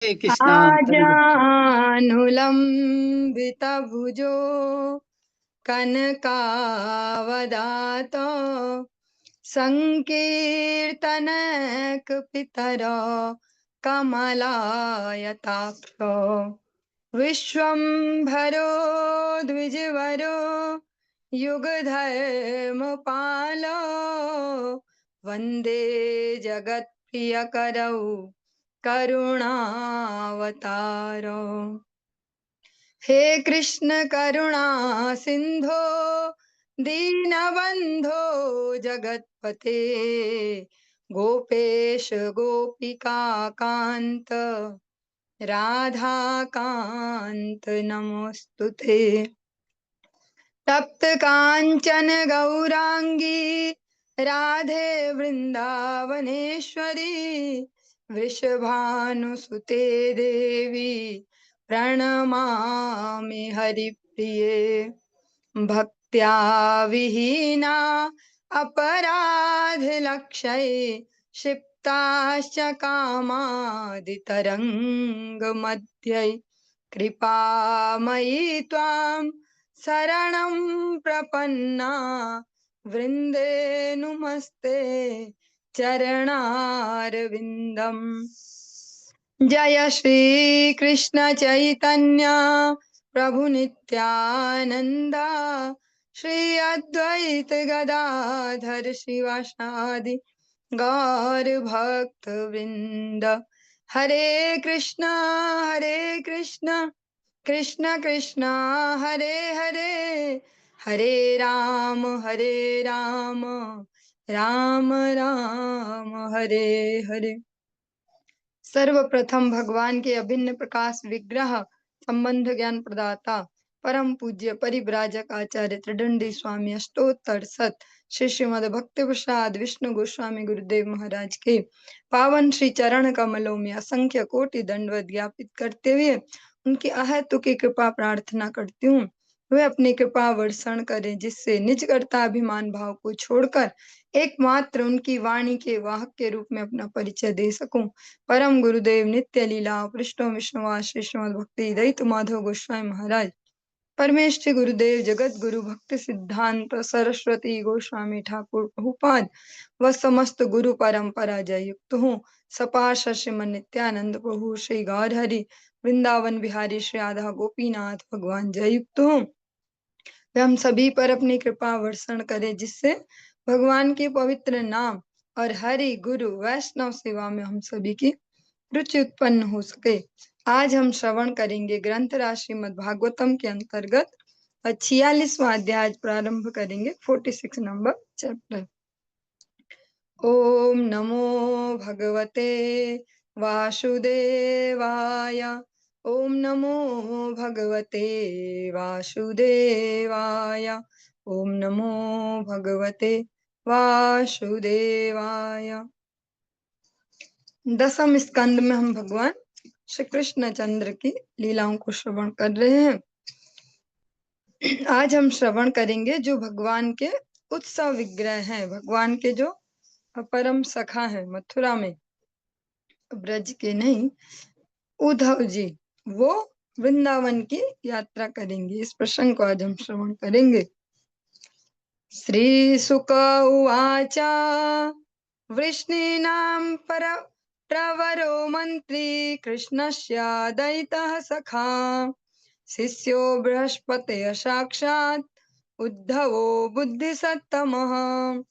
हरे कृष्णा। हरे आजानुलम्बितभुजो कनकावदात सङ्कीर्तनैकपितरो कमलायताक्षो विश्वम्भरो द्विजवरो युगधर्मपालो वन्दे जगत्प्रियकरौ करुणावतारो। हे कृष्ण करुणा सिंधो दीनबंधो जगतपते गोपेश गोपिका कांत राधा कांत नमोस्तुते। तप्त कांचन गौरांगी राधे वृंदावनेश्वरी वृषभानुसुते देवी प्रणमामि हरिप्रिये। भक्त्या विहीना अपराधलक्षये क्षिप्ताश्च कामादितरङ्गमध्ये कृपामयि त्वां शरणं प्रपन्ना वृन्दे नुमस्ते चरणारविन्दम्। जय श्री कृष्ण चैतन्य प्रभु नित्यानंदा श्री अद्वैत गदाधर शिवासादि गौर भक्त वृंद। हरे कृष्णा कृष्ण कृष्ण हरे हरे हरे राम राम राम हरे हरे। सर्वप्रथम भगवान के अभिन्न प्रकाश विग्रह संबंध ज्ञान प्रदाता परम पूज्य परिव्राजक आचार्य त्रिदंडी स्वामी अष्टोत्तर शत श्री श्रीमद भक्ति प्रसाद विष्णु गोस्वामी गुरुदेव महाराज के पावन श्री चरण कमलों में असंख्य कोटि दंडवत ज्ञापित करते हुए उनकी अहेतुकी कृपा प्रार्थना करती हूँ। वे अपनी कृपा वर्षण करें जिससे निज कर्ता अभिमान भाव को छोड़कर एकमात्र उनकी वाणी के वाहक के रूप में अपना परिचय दे सकूं। परम गुरुदेव नित्य लीला पृष्ठों विष्णुवास श्री श्रीमद भक्ति दयित माधव गोस्वामी महाराज परमेश्वर गुरुदेव जगत गुरु भक्ति सिद्धांत सरस्वती गोस्वामी ठाकुर प्रभुपाद व समस्त गुरु परंपरा जय युक्त हूँ। सपाश श्रीमन नित्यानंद प्रभु श्री गौरहरि वृंदावन बिहारी श्री राधा गोपीनाथ भगवान जय युक्त हूँ। वे हम सभी पर अपनी कृपा वर्षण करें जिससे भगवान के पवित्र नाम और हरि गुरु वैष्णव सेवा में हम सभी की रुचि उत्पन्न हो सके। आज हम श्रवण करेंगे ग्रंथ राज श्रीमद् भागवतम के अंतर्गत 46वां अध्याय प्रारंभ करेंगे 46 नंबर चैप्टर। ओम नमो भगवते वासुदेवाय ओम नमो भगवते वासुदेवाय ओम नमो भगवते वासुदेवाय। दसम स्कंद में हम भगवान श्री कृष्ण चंद्र की लीलाओं को श्रवण कर रहे हैं। आज हम श्रवण करेंगे जो भगवान के उत्सव विग्रह हैं, भगवान के जो परम सखा है मथुरा में, ब्रज के नहीं, उद्धव जी, वो वृंदावन की यात्रा करेंगे। इस प्रसंग को आज हम श्रवण करेंगे। श्री सुक उवाच वृष्णीनां प्रवरो मंत्री कृष्णस्य दयितः सखा शिष्यो बृहस्पतय साक्षात् उद्धवो बुद्धिसत्तमः।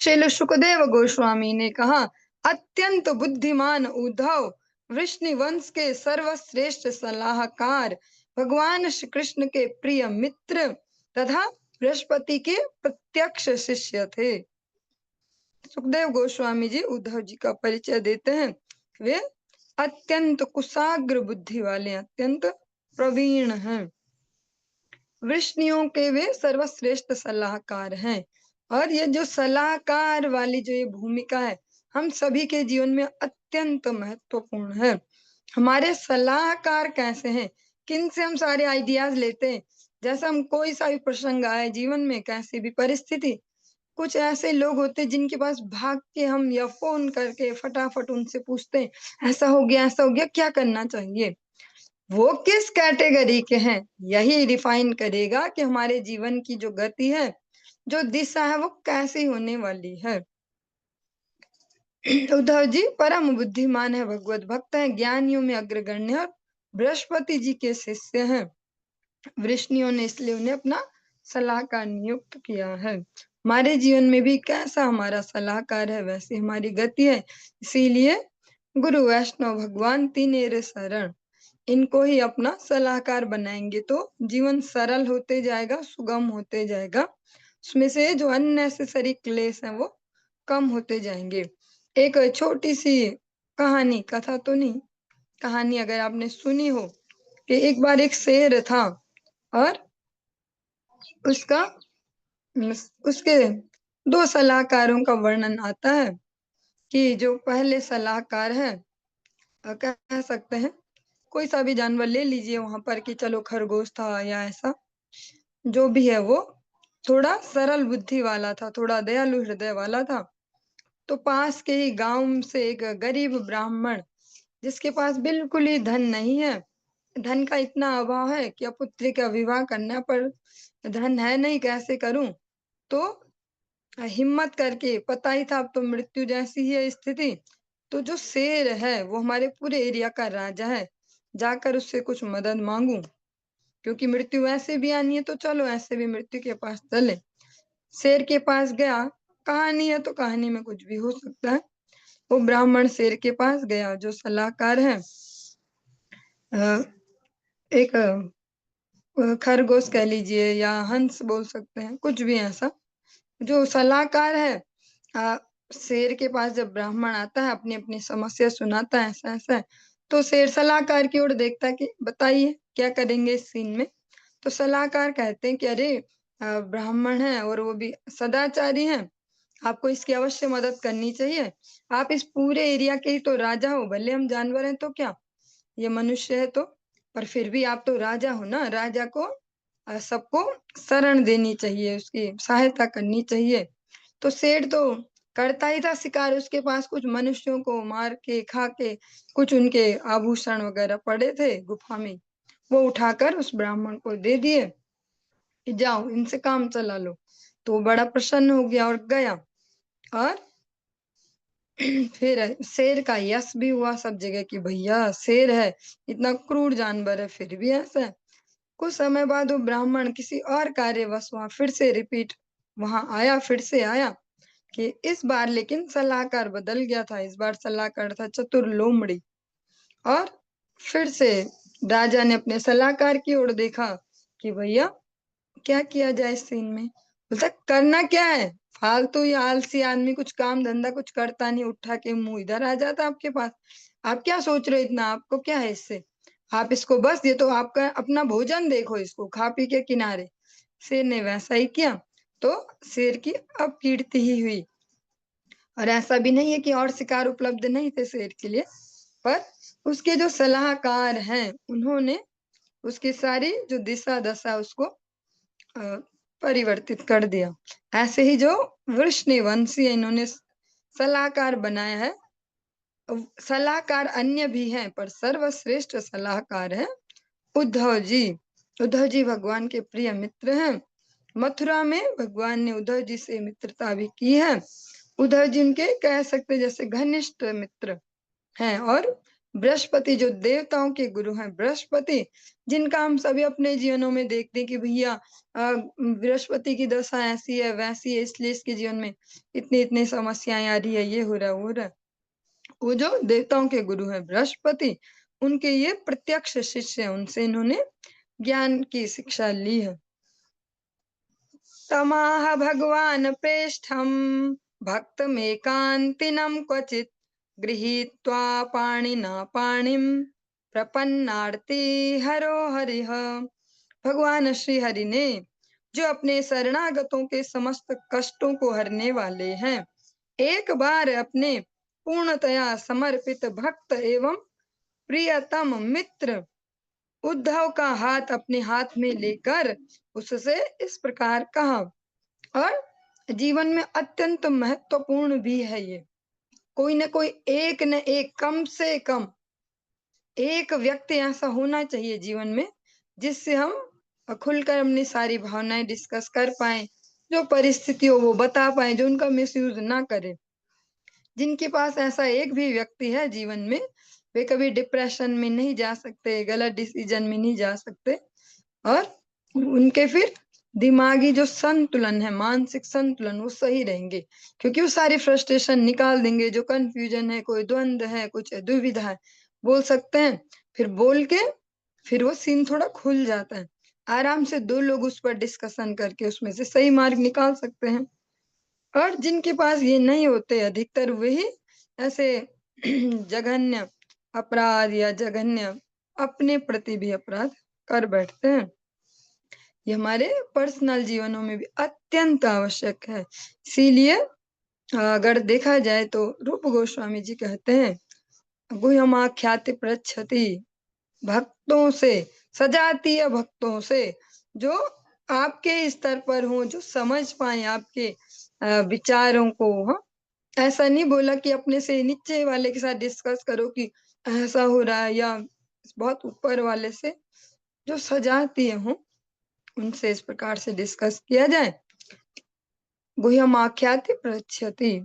श्री सुखदेव गोस्वामी ने कहा, अत्यंत बुद्धिमान उद्धव वृष्णि वंश के सर्वश्रेष्ठ सलाहकार भगवान श्री कृष्ण के प्रिय मित्र तथा बृहस्पति के प्रत्यक्ष शिष्य थे। सुखदेव गोस्वामी जी उद्धव जी का परिचय देते हैं। वे अत्यंत कुशाग्र बुद्धि वाले, अत्यंत प्रवीण हैं। वृष्णियों के वे सर्वश्रेष्ठ सलाहकार हैं। और ये जो सलाहकार वाली जो ये भूमिका है हम सभी के जीवन में अत्यंत महत्वपूर्ण है। हमारे सलाहकार कैसे हैं, किन से हम सारे आइडियाज लेते हैं। जैसा हम कोई सा भी प्रसंग आए जीवन में, कैसी भी परिस्थिति, कुछ ऐसे लोग होते हैं जिनके पास भाग के हम या फ़ोन करके फटाफट उनसे पूछते हैं, ऐसा हो गया, क्या करना चाहिए? वो किस कैटेगरी के हैं, यही डिफाइन करेगा कि हमारे जीवन की जो गति है, जो दिशा है, वो कैसी होने वाली है। उद्धव जी परम बुद्धिमान है, भगवत भक्त हैं, ज्ञानियों में अग्रगण्य और बृहस्पति जी के शिष्य हैं। वृष्णियों ने इसलिए उन्हें अपना सलाहकार नियुक्त किया है। हमारे जीवन में भी कैसा हमारा सलाहकार है, वैसी हमारी गति है। इसीलिए गुरु वैष्णव भगवान तीनेर शरण, इनको ही अपना सलाहकार बनाएंगे तो जीवन सरल होते जाएगा, सुगम होते जाएगा। उसमें से जो अननेसेसरी क्लेश है वो कम होते जाएंगे। एक छोटी सी कहानी, कथा तो नहीं, कहानी अगर आपने सुनी हो कि एक बार एक शेर था और उसका उसके दो सलाहकारों का वर्णन आता है कि जो पहले सलाहकार है, कह सकते हैं कोई सा भी जानवर ले लीजिए वहां पर कि चलो खरगोश था या ऐसा, जो भी है वो थोड़ा सरल बुद्धि वाला था, थोड़ा दयालु हृदय वाला था। तो पास के ही गांव से एक गरीब ब्राह्मण, जिसके पास बिल्कुल ही धन नहीं है, धन का इतना अभाव है कि अब पुत्री का विवाह करना पर धन है नहीं, कैसे करूं? तो हिम्मत करके, पता ही था अब तो मृत्यु जैसी ही है स्थिति, तो जो शेर है वो हमारे पूरे एरिया का राजा है, जाकर उससे कुछ मदद मांगू, क्योंकि मृत्यु वैसे भी आनी है तो चलो ऐसे भी मृत्यु के पास चले। शेर के पास गया, कहानी है तो कहानी में कुछ भी हो सकता है। वो ब्राह्मण शेर के पास गया, जो सलाहकार है, एक खरगोश कह लीजिए या हंस बोल सकते हैं, कुछ भी ऐसा, जो सलाहकार है। अ, शेर के पास जब ब्राह्मण आता है, अपनी अपनी समस्या सुनाता है, ऐसा ऐसा है, तो शेर सलाहकार की ओर देखता है कि बताइए क्या करेंगे इस सीन में। तो सलाहकार कहते हैं कि अरे ब्राह्मण है और वो भी सदाचारी हैं, आपको इसकी अवश्य मदद करनी चाहिए। आप इस पूरे एरिया के ही तो राजा हो, भले हम जानवर हैं तो क्या, ये मनुष्य है तो, पर फिर भी आप तो राजा हो ना, राजा को सबको शरण देनी चाहिए, उसकी सहायता करनी चाहिए। तो शेर तो करता ही था शिकार, उसके पास कुछ मनुष्यों को मार के खा के कुछ उनके आभूषण वगैरह पड़े थे गुफा में, वो उठाकर उस ब्राह्मण को दे दिए कि जाओ इनसे काम चला लो। तो वो बड़ा प्रसन्न हो गया और गया, और फिर शेर का यश भी हुआ सब जगह कि भैया शेर है, इतना क्रूर जानवर है फिर भी ऐसा है। कुछ समय बाद वो ब्राह्मण किसी और कार्यवश वहां फिर से रिपीट वहां आया, फिर से आया कि इस बार लेकिन सलाहकार बदल गया था, इस बार सलाहकार था चतुर लोमड़ी। और फिर से राजा ने अपने सलाहकार की ओर देखा कि भैया क्या किया जाए इस सीन में। बोलता करना क्या है, फालतू या आलसी आदमी, कुछ काम धंधा कुछ करता नहीं, उठा के मुंह इधर आ जाता आपके पास। आप क्या सोच रहे हो इतना, आपको क्या है इससे? आप इसको बस, ये तो आपका अपना भोजन देखो, इसको खा पी के किनारे। शेर ने वैसा ही किया, तो शेर की अपकीर्ति ही हुई। और ऐसा भी नहीं है कि और शिकार उपलब्ध नहीं थे शेर के लिए, पर उसके जो सलाहकार हैं उन्होंने उसकी सारी जो दिशा दशा उसको परिवर्तित कर दिया। ऐसे ही जो वृष्णिवंशी है, इन्होंने सलाहकार बनाया है। सलाहकार अन्य भी हैं, पर सर्वश्रेष्ठ सलाहकार है उद्धव जी। उद्धव जी भगवान के प्रिय मित्र हैं। मथुरा में भगवान ने उद्धव जी से मित्रता भी की है। उद्धव जी उनके कह सकते जैसे घनिष्ठ मित्र हैं। और बृहस्पति जो देवताओं के गुरु हैं, बृहस्पति जिनका हम सभी अपने जीवनों में देखते हैं कि भैया बृहस्पति की दशा ऐसी है वैसी है, इसलिए इसके जीवन में इतनी इतनी समस्याएं आ रही है, ये हो रहा है वो हो रहा है। वो जो देवताओं के गुरु हैं बृहस्पति, उनके ये प्रत्यक्ष शिष्य हैं, उनसे इन्होंने ज्ञान की शिक्षा ली है। तमाह भगवान प्रेष्ठम भक्तमेकान्तिनं क्वचित् गृहीत्वा पाणिना पाणिं प्रपन्नार्ति हरो हरिः। भगवान श्री हरि ने, जो अपने शरणागतों के समस्त कष्टों को हरने वाले हैं, एक बार अपने पूर्णतया समर्पित भक्त एवं प्रियतम मित्र उद्धव का हाथ अपने हाथ में लेकर उससे इस प्रकार कहा। और जीवन में अत्यंत महत्वपूर्ण भी है ये। कोई न कोई एक न एक कम से कम एक व्यक्ति ऐसा होना चाहिए जीवन में जिससे हम खुलकर अपनी सारी भावनाएं डिस्कस कर पाएं, जो परिस्थिति हो वो बता पाएं, जो उनका मिसयूज ना करे। जिनके पास ऐसा एक भी व्यक्ति है जीवन में, वे कभी डिप्रेशन में नहीं जा सकते, गलत डिसीजन में नहीं जा सकते, और उनके फिर दिमागी जो संतुलन है, मानसिक संतुलन, वो सही रहेंगे, क्योंकि वो सारी फ्रस्ट्रेशन निकाल देंगे। जो कंफ्यूजन है, कोई द्वंद है, कुछ दुविधा है, बोल सकते हैं, फिर बोल के फिर वो सीन थोड़ा खुल जाता है। आराम से दो लोग उस पर डिस्कशन करके उसमें से सही मार्ग निकाल सकते हैं। और जिनके पास ये नहीं होते, अधिकतर वही ऐसे जघन्य अपराध या जघन्य अपने प्रति भी अपराध कर बैठते हैं। ये हमारे पर्सनल जीवनों में भी अत्यंत आवश्यक है। इसीलिए अगर देखा जाए तो रूप गोस्वामी जी कहते हैं, गुह्यमाख्याति पृच्छति, भक्तों से, सजातीय भक्तों से, जो आपके स्तर पर हो, जो समझ पाए आपके विचारों को। हाँ, ऐसा नहीं बोला कि अपने से नीचे वाले के साथ डिस्कस करो कि ऐसा हो रहा है, या बहुत ऊपर वाले से, जो सजातीय हो उनसे इस प्रकार से डिस्कस किया जाए। गुह्यमाख्याति पृच्छति।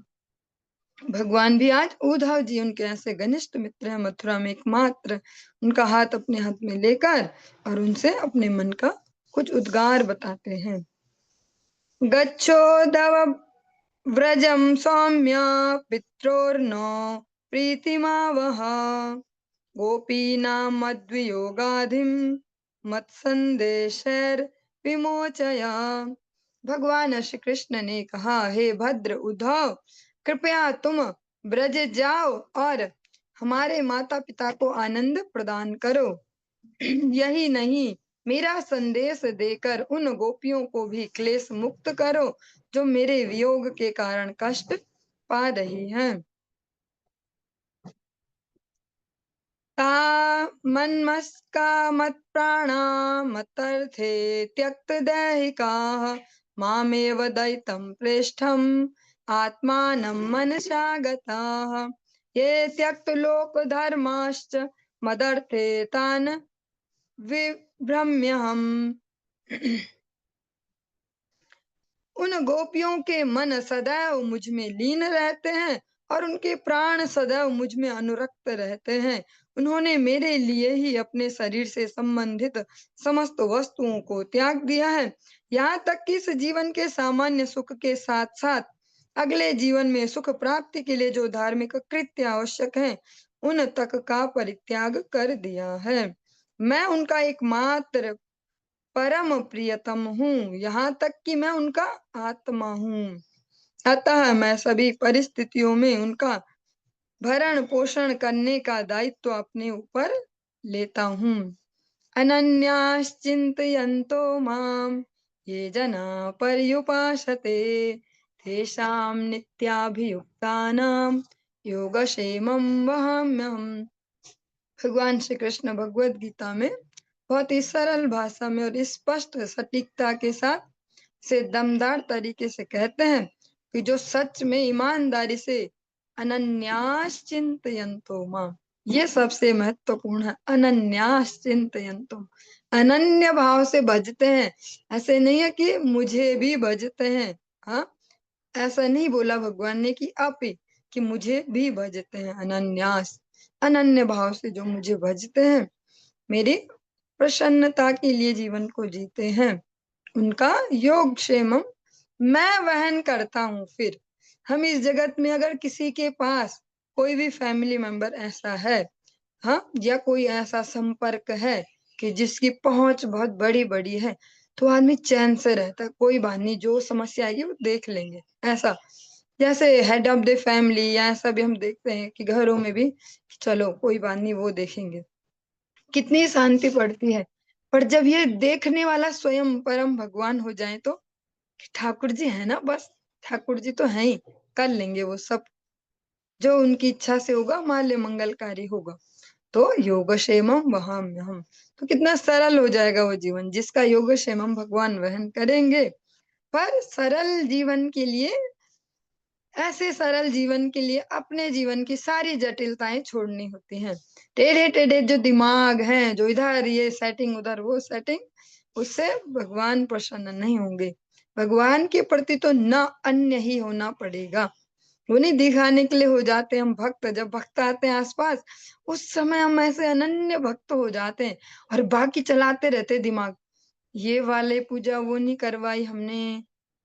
भगवान भी आज उद्धव जी उनके ऐसे घनिष्ठ मित्र हैं, मथुरा में एकमात्र, उनका हाथ अपने हाथ में लेकर और उनसे अपने मन का कुछ उद्गार बताते हैं। गच्छोद्धव व्रजम सौम्य पित्रोर्नो प्रीतिमावह, गोपीनां मद्वियोगाधिम मत्संदेशैर विमोचया। भगवान श्री कृष्ण ने कहा, हे भद्र उद्धव, कृपया तुम ब्रज जाओ और हमारे माता पिता को आनंद प्रदान करो। यही नहीं, मेरा संदेश देकर उन गोपियों को भी क्लेश मुक्त करो जो मेरे वियोग के कारण कष्ट पा रही हैं। ता मन्मस्का मत्प्राणा मतर्थे त्यक्त दैहिकाः, मामेव दयितं प्रेष्ठम् आत्मानं मनसा गताः। ये त्यक्त लोक धर्माश्च मदर्थे तान् विभ्रम्यहम्। उन गोपियों के मन सदैव मुझ में लीन रहते हैं और उनके प्राण सदैव मुझ में अनुरक्त रहते हैं। उन्होंने मेरे लिए ही अपने शरीर से संबंधित समस्त वस्तुओं को त्याग दिया है। यहाँ तक कि इस जीवन के सामान्य सुख के साथ साथ अगले जीवन में सुख प्राप्ति के लिए जो धार्मिक कृत्य आवश्यक हैं, उन तक का परित्याग कर दिया है। मैं उनका एकमात्र परम प्रियतम हूँ, यहाँ तक कि मैं उनका आत्मा हूँ। अतः मैं सभी परिस्थितियों में उनका भरण पोषण करने का दायित्व अपने ऊपर लेता हूँ। अनन्याश्चिन्तयन्तो माम ये जना पर्युपासते, तेषां नित्याभियुक्तानां योगक्षेमं वहाम्यहम्। भगवान श्री कृष्ण भगवद गीता में बहुत ही सरल भाषा में और स्पष्ट सटीकता के साथ से दमदार तरीके से कहते हैं कि जो सच में ईमानदारी से अनन्यास चिंतयन्तो मां, ये सबसे महत्वपूर्ण है। अनन्यास चिंतयन्तो, अनन्य भाव से भजते हैं। ऐसे नहीं है कि मुझे भी भजते हैं, हाँ, ऐसा नहीं बोला भगवान ने कि आप ही, कि मुझे भी भजते हैं। अनन्यास, अनन्य भाव से जो मुझे भजते हैं, मेरी प्रसन्नता के लिए जीवन को जीते हैं, उनका योग क्षेम मैं वहन करता हूँ। फिर हम इस जगत में अगर किसी के पास कोई भी फैमिली मेंबर ऐसा है, हाँ, या कोई ऐसा संपर्क है कि जिसकी पहुंच बहुत बड़ी बड़ी है, तो आदमी चैन से रहता है, कोई बात नहीं, जो समस्या आएगी वो देख लेंगे। ऐसा जैसे हेड ऑफ द फैमिली, या ऐसा भी हम देखते हैं कि घरों में भी, चलो कोई बात नहीं, वो देखेंगे, कितनी शांति पड़ती है। पर जब ये देखने वाला स्वयं परम भगवान हो जाए तो, ठाकुर जी है ना, बस ठाकुर जी तो हैं ही, कर लेंगे वो सब, जो उनकी इच्छा से होगा हमारे लिए मंगलकारी होगा। तो योगक्षेमम वहाम्यहम्, तो कितना सरल हो जाएगा वो जीवन जिसका योगक्षेमम भगवान वहन करेंगे। पर सरल जीवन के लिए ऐसे सरल जीवन के लिए अपने जीवन की सारी जटिलताएँ छोड़नी होती हैं। टेढ़े-टेढ़े जो दिमाग हैं, जो इधर ये सेटिंग, उधर वो सेटिंग, उससे भगवान प्रसन्न नहीं होंगे। भगवान के प्रति तो न अन्य ही होना पड़ेगा। उन्हीं दिखाने के लिए हो जाते हैं हम भक्त। जब भक्त आते हैं आस-पास, उस समय हम ऐसे अनन्य भक्त हो जाते हैं और बाकी चलाते रहते हैं दिमाग। ये वाले पूजा वो नहीं करवाई हमने,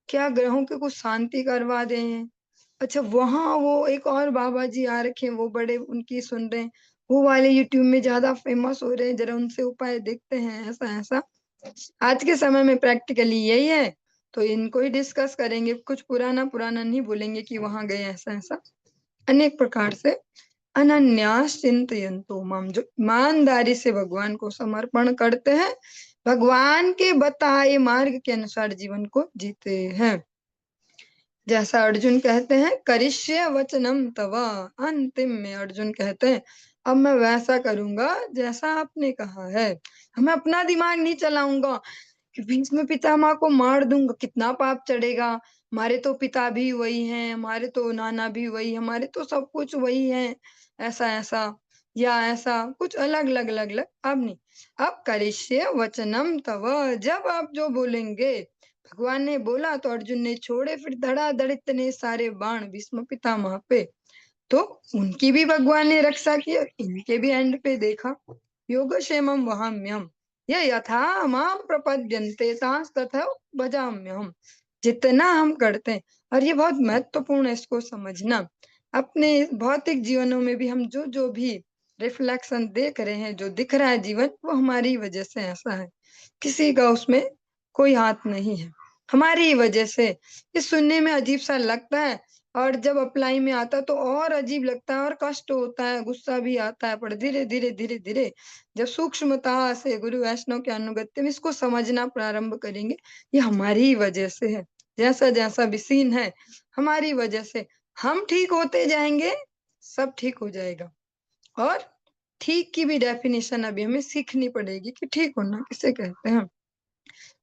क्या ग्रहों की कुछ शांति करवा दें। अच्छा वहाँ वो एक और बाबा जी आ रखे हैं, वो बड़े उनकी सुन रहे हैं, वो वाले यूट्यूब में ज़्यादा फेमस हो रहे हैं, ज़रा उनसे उपाय देखते हैं, ऐसा-ऐसा। आज के समय में प्रैक्टिकली यही है, तो इनको ही डिस्कस करेंगे, कुछ पुराना-पुराना नहीं बोलेंगे कि वहाँ गए ऐसा-ऐसा। अनेक प्रकार से अनन्यास चिंतयन्तु माम, जो ईमानदारी से भगवान को समर्पण करते हैं, भगवान के बताए मार्ग के अनुसार जीवन को जीते हैं। जैसा अर्जुन कहते हैं करिष्ये वचनम तव, अंतिम में अर्जुन कहते हैं अब मैं वैसा करूंगा जैसा आपने कहा है। मैं अपना दिमाग नहीं चलाऊंगा कि भीष्म पितामह को मार दूंगा, कितना पाप चढ़ेगा। हमारे तो पिता भी वही हैं, हमारे तो नाना भी वही, हमारे तो सब कुछ वही है, ऐसा ऐसा या ऐसा कुछ अलग अलग अलग अलग। अब नहीं, अब करिष्ये वचनम तव, जब आप जो बोलेंगे। भगवान ने बोला तो अर्जुन ने छोड़े फिर धड़ाधड़ इतने सारे बाण भीष्म पितामह पे। तो उनकी भी भगवान ने रक्षा की और इनके भी एंड पे देखा। योगक्षेमम वहाम्यहम्, ये यथा माम प्रपद्यन्ते तांस तथा भजाम्यहम्। जितना हम करते हैं, और ये बहुत महत्वपूर्ण है इसको समझना। अपने भौतिक जीवनों में भी हम जो जो भी रिफ्लेक्शन देख रहे हैं, जो दिख रहा है जीवन, वो हमारी वजह से ऐसा है। किसी का उसमें कोई हाथ नहीं है, हमारी ही वजह से। ये सुनने में अजीब सा लगता है और जब अप्लाई में आता है तो और अजीब लगता है और कष्ट होता है, गुस्सा भी आता है। पर धीरे-धीरे, धीरे-धीरे जब सूक्ष्मता से गुरु वैष्णव के अनुगत्य में इसको समझना प्रारंभ करेंगे, ये हमारी ही वजह से है। जैसा-जैसा भी सीन है, हमारी वजह से। हम ठीक होते जाएँगे, सब ठीक हो जाएगा। और ठीक की भी डेफिनिशन अभी हमें सीखनी पड़ेगी कि ठीक होना किसे कहते हैं।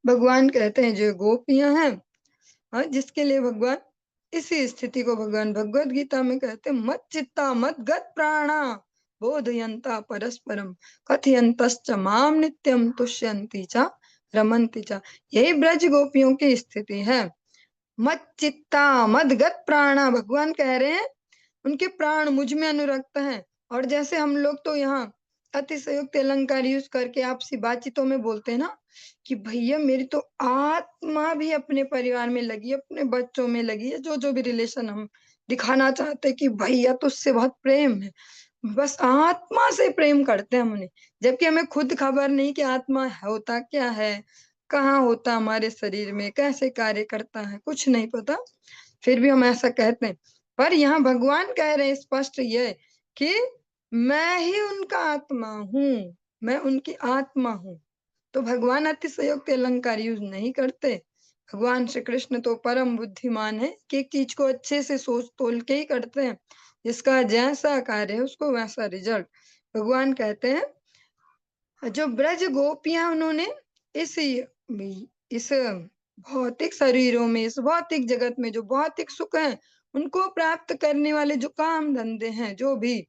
भगवान कहते हैं जो गोपियाँ हैं, जिसके लिए भगवान इसी स्थिति को भगवान भगवत गीता में कहते हैं मच्चित्ता मद्गत प्राणा बोधयन्ता परस्परम कथयन्तश्च माम नित्यम तुष्यन्ति च रमन्ति च। यही ब्रज गोपियों की स्थिति है। मच्चित्ता मदगत प्राणा, भगवान कह रहे हैं उनके प्राण मुझ में अनुरक्त हैं। और जैसे हम लोग तो यहाँ अतिशयोक्ति अलंकार यूज करके आपसी बातचीतों में बोलते हैं ना कि भैया मेरी तो आत्मा भी अपने परिवार में लगी है, अपने बच्चों में लगी है, जो जो भी रिलेशन हम दिखाना चाहते हैं कि भैया तो उससे बहुत प्रेम है। बस आत्मा से प्रेम करते हैं हमने, जबकि हमें खुद खबर नहीं कि आत्मा होता क्या है, कहाँ होता हमारे शरीर में, कैसे कार्य करता है, कुछ नहीं पता। फिर भी हम ऐसा कहते हैं। पर यहाँ भगवान कह रहे हैं स्पष्ट ये कि मैं ही उनका आत्मा हूँ, मैं उनकी आत्मा हूँ। तो भगवान अतिशयोक्ति अलंकार यूज नहीं करते। भगवान श्री कृष्ण तो परम बुद्धिमान है कि एक चीज को अच्छे से सोच तोल के ही करते हैं। जिसका जैसा कार्य है उसको वैसा रिजल्ट। भगवान कहते हैं जो ब्रज गोपियां उन्होंने इस इस भौतिक शरीरों में, इस भौतिक जगत में जो भौतिक सुख है उनको प्राप्त करने वाले जो काम धंधे हैं, जो भी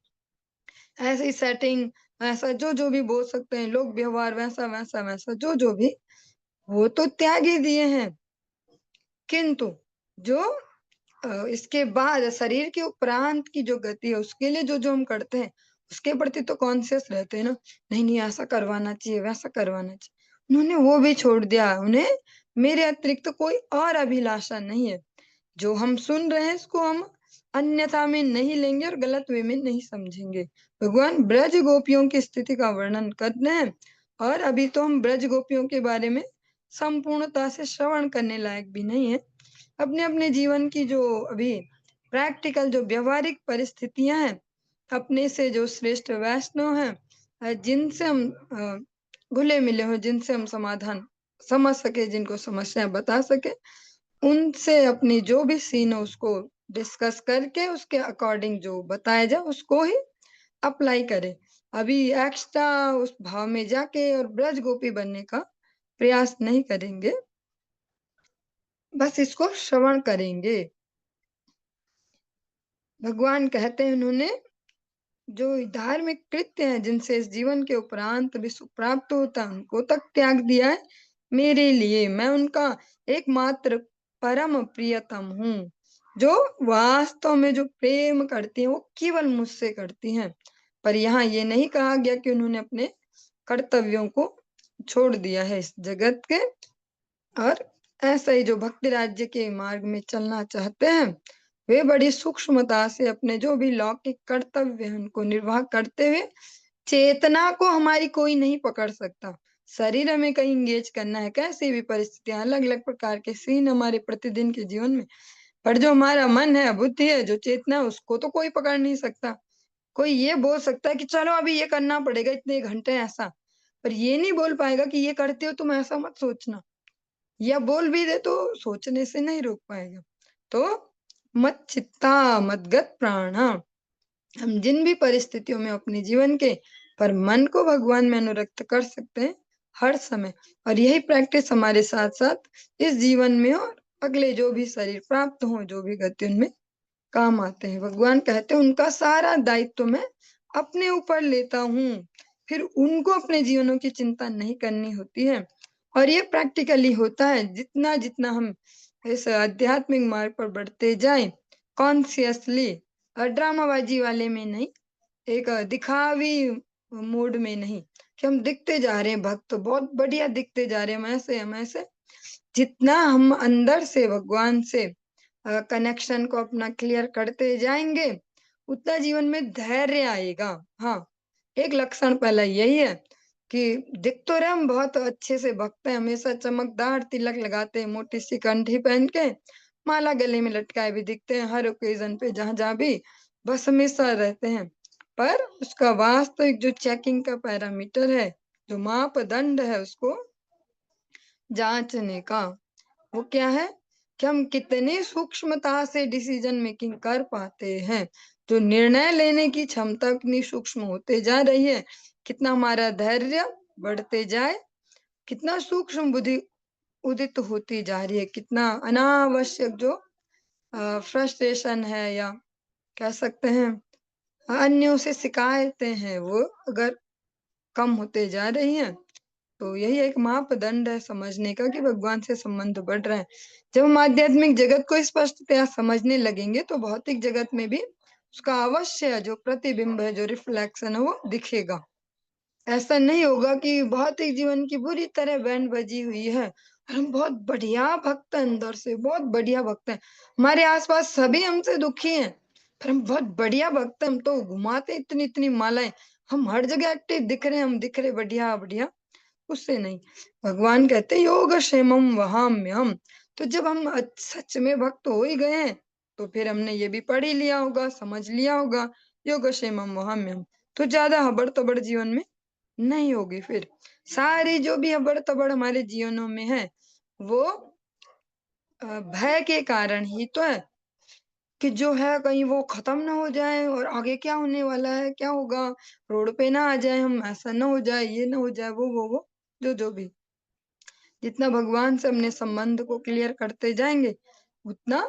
ऐसी सेटिंग, ऐसा जो जो भी बोल सकते हैं लोग, व्यवहार वैसा वैसा वैसा जो जो भी, वो तो त्याग ही दिए हैं। किंतु जो इसके बाद शरीर के उपरांत की जो गति है उसके लिए जो जो हम करते हैं उसके प्रति तो कॉन्शियस रहते हैं ना। नहीं नहीं ऐसा करवाना चाहिए, वैसा करवाना चाहिए। उन्होंने वो भी छोड़ दिया, उन्हें मेरे अतिरिक्त तो कोई और अभिलाषा नहीं है। जो हम सुन रहे हैं इसको हम अन्यथा में नहीं लेंगे और गलत वे में नहीं समझेंगे। भगवान ब्रज गोपियों की स्थिति का वर्णन करते हैं और अभी तो हम ब्रज गोपियों के बारे में संपूर्णता से श्रवण करने लायक भी नहीं है। अपने अपने जीवन की जो अभी प्रैक्टिकल जो व्यवहारिक परिस्थितियां हैं, अपने से जो श्रेष्ठ वैष्णव हैं, जिनसे हम घुले मिले हो, जिनसे हम समाधान समझ सके, जिनको समस्याएं बता सके, उनसे अपनी जो भी सीन है उसको डिस्कस करके उसके अकॉर्डिंग जो बताया जाए उसको ही अप्लाई करें। अभी एक्स्ट्रा उस भाव में जाके और ब्रज गोपी बनने का प्रयास नहीं करेंगे। बस इसको श्रवण करेंगे। भगवान कहते हैं उन्होंने जो धार्मिक कृत्य हैं जिनसे इस जीवन के उपरांत भी सुख प्राप्त होता है उनको तक त्याग दिया है मेरे लिए। मैं उनका एकमात्र परम प्रियतम हूँ। जो वास्तव में जो प्रेम करती हैं वो केवल मुझसे करती हैं। पर यहाँ ये नहीं कहा गया कि उन्होंने अपने कर्तव्यों को छोड़ दिया है इस जगत के। और ऐसा ही जो भक्ति राज्य के मार्ग में चलना चाहते हैं वे बड़ी सूक्ष्मता से अपने जो भी लौकिक कर्तव्य हैं उनको निर्वाह करते हुए चेतना को हमारी कोई नहीं पकड़ सकता। शरीर हमें कहीं इंगेज करना है, कैसी भी परिस्थितियां, अलग अलग प्रकार के सीन हमारे प्रतिदिन के जीवन में, पर जो हमारा मन है, बुद्धि है, जो चेतना है, उसको तो कोई पकड़ नहीं सकता। कोई ये बोल सकता है कि चलो अभी ये करना पड़ेगा इतने घंटे ऐसा, पर ये नहीं बोल पाएगा कि ये करते हो तुम ऐसा मत सोचना, या बोल भी दे तो सोचने से नहीं रोक पाएगा। तो मत चित्ता मदगत प्राणा, हम जिन भी परिस्थितियों में अपने जीवन के पर मन को भगवान में अनुरक्त कर सकते हैं हर समय। और यही प्रैक्टिस हमारे साथ साथ इस जीवन में और अगले जो भी शरीर प्राप्त हो, जो भी गति उनमें काम आते हैं। भगवान कहते हैं उनका सारा दायित्व मैं अपने ऊपर लेता हूँ, फिर उनको अपने जीवनों की चिंता नहीं करनी होती है। और ये प्रैक्टिकली होता है जितना जितना हम इस आध्यात्मिक मार्ग पर बढ़ते जाएं, कॉन्शियसली, ड्रामाबाजी वाले में नहीं, एक दिखावी मूड में नहीं कि हम दिखते जा रहे हैं भक्त, बहुत बढ़िया दिखते जा रहे हैं, हम ऐसे। जितना हम अंदर से भगवान से कनेक्शन को अपना क्लियर करते जाएंगे उतना जीवन में धैर्य आएगा। हाँ, एक लक्षण पहला यही है कि दिख तो रहे हम बहुत अच्छे से भक्त हैं, हमेशा चमकदार तिलक लगाते हैं, मोटी सी कंठी पहन के, माला गले में लटकाए भी दिखते हैं हर ओकेजन पे, जहां जहां भी बस हमेशा रहते हैं। पर उसका वास्तविक जो चेकिंग का पैरामीटर है, जो मापदंड है उसको जांचने का, वो क्या है कि हम कितने सूक्ष्मता से डिसीजन मेकिंग कर पाते हैं। जो निर्णय लेने की क्षमता कितनी सूक्ष्म होते जा रही है, कितना हमारा धैर्य बढ़ते जाए, कितना सूक्ष्म बुद्धि उदित होती जा रही है, कितना अनावश्यक जो फ्रस्ट्रेशन है या कह सकते हैं अन्यों से शिकायतें हैं वो अगर कम होते जा रही हैं, तो यही एक मापदंड है समझने का कि भगवान से संबंध बढ़ रहा है। जब हम आध्यात्मिक जगत को स्पष्टतया समझने लगेंगे तो भौतिक जगत में भी उसका अवश्य जो प्रतिबिंब है, जो रिफ्लेक्शन है वो दिखेगा। ऐसा नहीं होगा कि भौतिक जीवन की बुरी तरह बैंड बजी हुई है और हम बहुत बढ़िया भक्त हैं, अंदर से बहुत बढ़िया भक्त हैं, हमारे आसपास सभी हमसे दुखी हैं, पर हम बहुत बढ़िया भक्त हैं, हम तो घुमाते इतनी इतनी मालाएं, हम हर जगह एक्टिव दिख रहे हैं, हम दिख रहे बढ़िया बढ़िया, उससे नहीं। भगवान कहते हैं योग क्षेमम वहाम्यहम्। तो जब हम सच में भक्त हो ही गए हैं तो फिर हमने ये भी पढ़ ही लिया होगा, समझ लिया होगा, योग क्षेमम वहाम्यहम्, तो ज्यादा हबड़ तबड़ जीवन में नहीं होगी। फिर सारी जो भी हबड़ तबड़ हमारे जीवनों में है वो भय के कारण ही तो है कि जो है कहीं वो खत्म ना हो जाए और आगे क्या होने वाला है, क्या होगा, रोड पे ना आ जाए हम, ऐसा ना हो जाए, ये ना हो जाए, वो जो भी। जितना भगवान से अपने संबंध को क्लियर करते जाएंगे उतना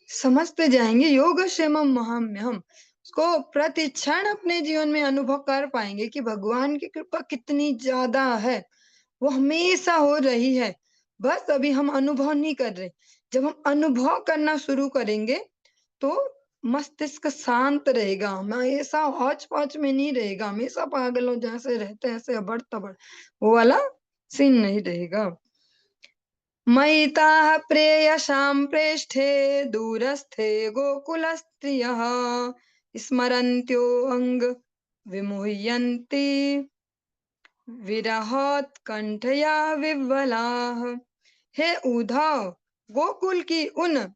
समझते जाएंगे योग क्षेमम महाम्यहम्, उसको प्रति क्षण अपने जीवन में अनुभव कर पाएंगे कि भगवान की कृपा कितनी ज्यादा है, वो हमेशा हो रही है, बस अभी हम अनुभव नहीं कर रहे। जब हम अनुभव करना शुरू करेंगे तो मस्तिष्क शांत रहेगा, हमेशा हौच पौच में नहीं रहेगा, हमेशा पागलों जैसे रहते हैं ऐसे अबड़ तबड़, वो वाला सीन नहीं रहेगा। मयिताः प्रेयसां प्रेष्ठे दूरस्थे गोकुलस्त्रियः स्मरन्त्यो अङ्ग विमुह्यन्ति विरहोत्कण्ठया विह्वलाः। हे उद्धव, गोकुल की उन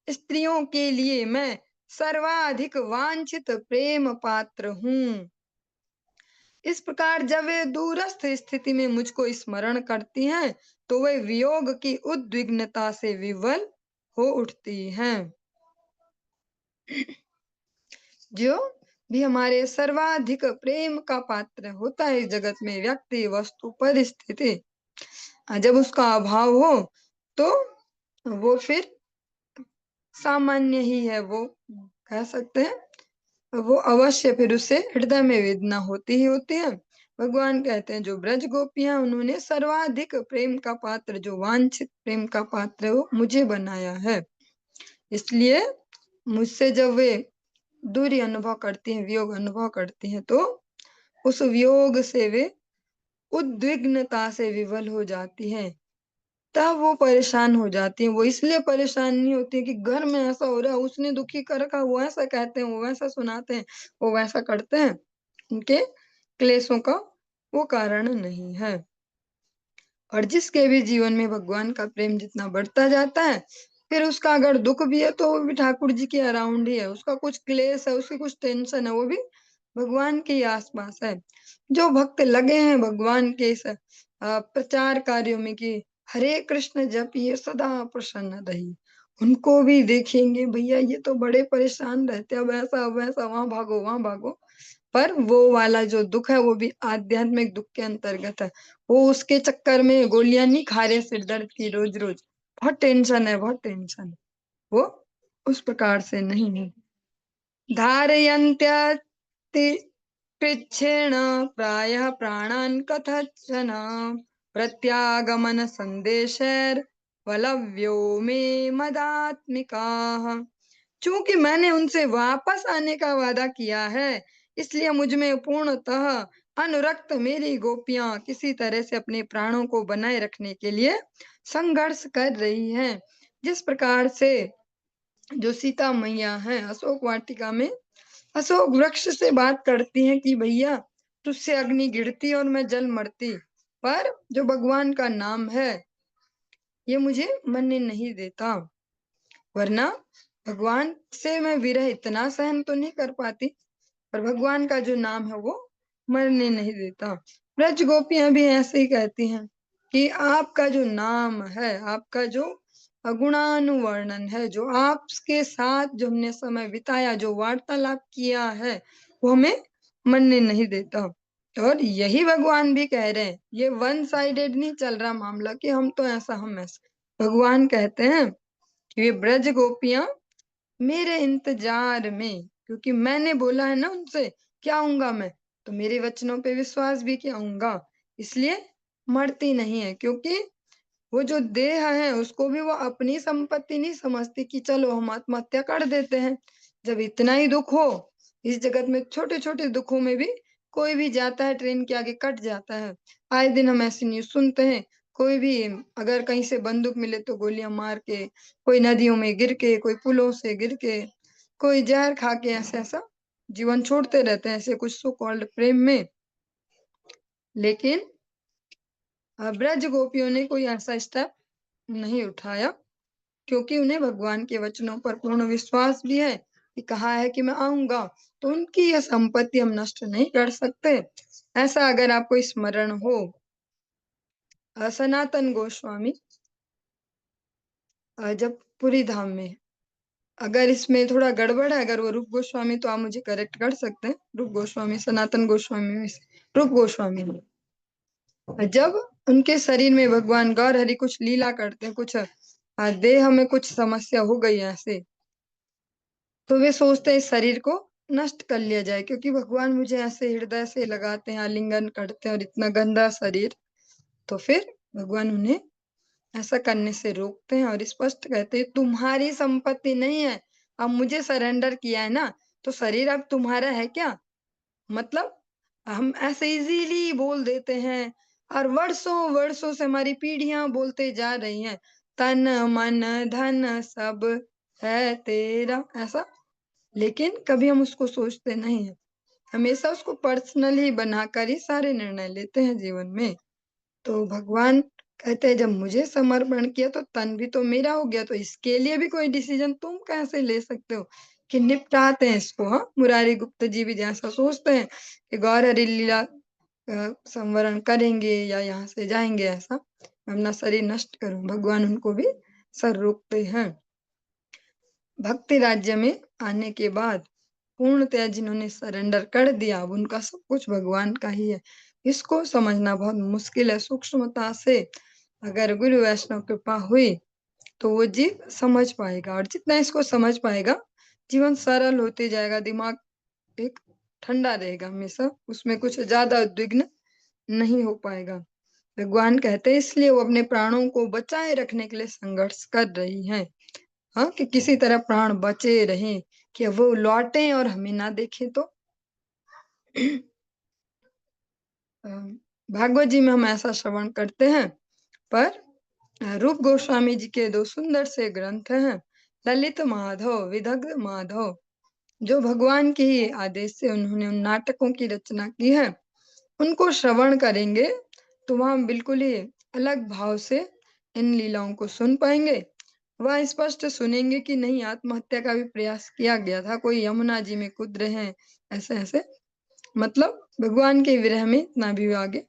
स्त्रियों के लिए मैं सर्वाधिक वांछित प्रेम पात्र हूँ। इस प्रकार जब वे दूरस्थ स्थिति में मुझको स्मरण करती हैं तो वे वियोग की उद्विग्नता से विवल हो उठती हैं। जो भी हमारे सर्वाधिक प्रेम का पात्र होता है इस जगत में, व्यक्ति, वस्तु, परिस्थिति, जब उसका अभाव हो तो वो फिर सामान्य ही है, वो कह सकते हैं। वो अवश्य फिर उससे हृदय में वेदना होती ही होती है। भगवान कहते हैं जो ब्रज गोपियां उन्होंने सर्वाधिक प्रेम का पात्र, जो वांछित प्रेम का पात्र है, वो मुझे बनाया है। इसलिए मुझसे जब वे दूरी अनुभव करती हैं, वियोग अनुभव करती हैं, तो उस वियोग से वे उद्विग्नता से विवल हो जाती हैं। तब वो परेशान हो जाती हैं। वो इसलिए परेशान नहीं होती है कि घर में ऐसा हो रहा है, उसने दुखी कर रखा है, वो ऐसा कहते हैं, वो वैसा सुनाते हैं, वो वैसा करते हैं। उनके क्लेशों का वो कारण नहीं है। और जिसके भी जीवन में भगवान का प्रेम जितना बढ़ता जाता है, फिर उसका अगर दुख भी है तो वो भी ठाकुर जी के अराउंड ही है। उसका कुछ क्लेश है, उसकी कुछ टेंशन है, वो भी भगवान के ही आसपास है। जो भक्त लगे हैं भगवान के इस प्रचार कार्यों में कि हरे कृष्ण जपिए सदा प्रसन्न रहिए, उनको भी देखेंगे भैया ये तो बड़े परेशान रहते हैं, अब ऐसा अब वैसा, वहां भागो वहां भागो। पर वो वाला जो दुख है वो भी आध्यात्मिक दुख के अंतर्गत है। वो उसके चक्कर में गोलियां नहीं खा रहे सिर दर्द की रोज रोज। बहुत टेंशन है, बहुत टेंशन है। वो उस प्रकार से नहीं है। धारयन्त्यति कृच्छ्रेण प्रायः प्राणान् कथञ्चन प्रत्यागमन संदेशैर्वलव्यो मे मदात्मिकाः। चूंकि मैंने उनसे वापस आने का वादा किया है, इसलिए मुझ में पूर्णतः अनुरक्त मेरी गोपियां किसी तरह से अपने प्राणों को बनाए रखने के लिए संघर्ष कर रही हैं। जिस प्रकार से जो सीता मैया है अशोक वाटिका में अशोक वृक्ष से बात करती हैं कि भैया तुझसे अग्नि गिरती और मैं जल मरती, पर जो भगवान का नाम है ये मुझे मरने नहीं देता। वरना भगवान से मैं विरह इतना सहन तो नहीं कर पाती, पर भगवान का जो नाम है वो मरने नहीं देता। ब्रज गोपियां भी ऐसे ही कहती हैं कि आपका जो नाम है, आपका जो गुणानुवर्णन है, जो आपके साथ जो हमने समय बिताया, जो वार्तालाप किया है, वो हमें मरने नहीं देता। और यही भगवान भी कह रहे हैं, ये वन साइडेड नहीं चल रहा मामला कि हम तो ऐसा हम ऐसा। भगवान कहते हैं कि ये ब्रज गोपियां मेरे इंतजार में, क्योंकि मैंने बोला है ना उनसे क्या आऊंगा मैं, तो मेरे वचनों पे विश्वास भी क्या आऊंगा, इसलिए मरती नहीं है। क्योंकि वो जो देह है उसको भी वो अपनी संपत्ति नहीं समझती कि चलो हम आत्महत्या कर देते हैं। जब इतना ही दुख हो इस जगत में, छोटे छोटे दुखों में भी कोई भी जाता है ट्रेन के आगे कट जाता है। आए दिन हम ऐसी न्यूज सुनते हैं। कोई भी अगर कहीं से बंदूक मिले तो गोलियां मार के, कोई नदियों में गिर के, कोई पुलों से गिर के, कोई जहर खा के, ऐसा ऐसा जीवन छोड़ते रहते हैं ऐसे कुछ सो कॉल्ड प्रेम में। लेकिन ब्रज गोपियों ने कोई ऐसा स्टेप नहीं उठाया, क्योंकि उन्हें भगवान के वचनों पर पूर्ण विश्वास भी है कि कहा है कि मैं आऊंगा, तो उनकी यह संपत्ति हम नष्ट नहीं कर सकते। ऐसा अगर आपको स्मरण हो, सनातन गोस्वामी जब पुरी धाम में, अगर इसमें थोड़ा गड़बड़ है, अगर वो रूप गोस्वामी तो आप मुझे करेक्ट कर सकते हैं। रूप गोस्वामी सनातन गोस्वामी में से रूप गोस्वामी में जब उनके शरीर में भगवान गौर हरि कुछ लीला करते हैं, कुछ देह में कुछ समस्या हो गई है ऐसे, तो वे सोचते हैं इस शरीर को नष्ट कर लिया जाए, क्योंकि भगवान मुझे ऐसे हृदय से लगाते हैं, आलिंगन करते हैं, और इतना गंदा शरीर। तो फिर भगवान उन्हें ऐसा करने से रोकते हैं और स्पष्ट कहते हैं तुम्हारी संपत्ति नहीं है, अब मुझे सरेंडर किया है ना, तो शरीर अब तुम्हारा है क्या। मतलब हम ऐसे इजीली बोल देते हैं, और वर्षों वर्षों से हमारी पीढ़ियां बोलते जा रही हैं तन मन धन सब है तेरा, ऐसा। लेकिन कभी हम उसको सोचते नहीं है, हमेशा उसको पर्सनल ही बनाकर ही सारे निर्णय लेते हैं जीवन में। तो भगवान कहते हैं जब मुझे समर्पण किया तो तन भी तो मेरा हो गया, तो इसके लिए भी कोई डिसीजन तुम कैसे ले सकते हो कि निपटाते हैं इसको। हाँ, मुरारी गुप्ता जी भी जैसा सोचते हैं कि गौर हरि लीला संवरण करेंगे या यहाँ से जाएंगे, ऐसा मैं अपना शरीर नष्ट करूं, भगवान उनको भी सर रोकते हैं। भक्ति राज्य में आने के बाद पूर्णतया जिन्होंने सरेंडर कर दिया, अब उनका सब कुछ भगवान का ही है। इसको समझना बहुत मुश्किल है सूक्ष्मता से। अगर गुरु वैष्णव कृपा हुई तो वो जीव समझ पाएगा और जितना इसको समझ पाएगा, जीवन सरल होते जाएगा, दिमाग एक ठंडा रहेगा हमेशा, उसमें कुछ ज़्यादा उद्विग्न नहीं हो पाएगा। भगवान कहते हैं इसलिए वो अपने प्राणों को बचाए रखने के लिए संघर्ष कर रही हैं। हाँ, कि किसी तरह प्राण बचे रहें, कि वो लौटें और हमें ना देखें तो। अ, भागवत जी में हम ऐसा श्रवण करते हैं, पर रूप गोस्वामी जी के 2 सुंदर से ग्रंथ हैं, ललित माधव, विदग्ध माधव, जो भगवान के ही आदेश से उन्होंने उन नाटकों की रचना की है। उनको श्रवण करेंगे, तो वहाँ बिल्कुल ही अलग भाव से इन लीलाओं को सुन पाएँगे। वह स्पष्ट सुनेंगे कि नहीं आत्महत्या का भी प्रयास किया गया था, कोई यमुना जी में कूद रहे हैं, ऐसे-ऐसे। मतलब भगवान के विरह में इतना भी वो आगे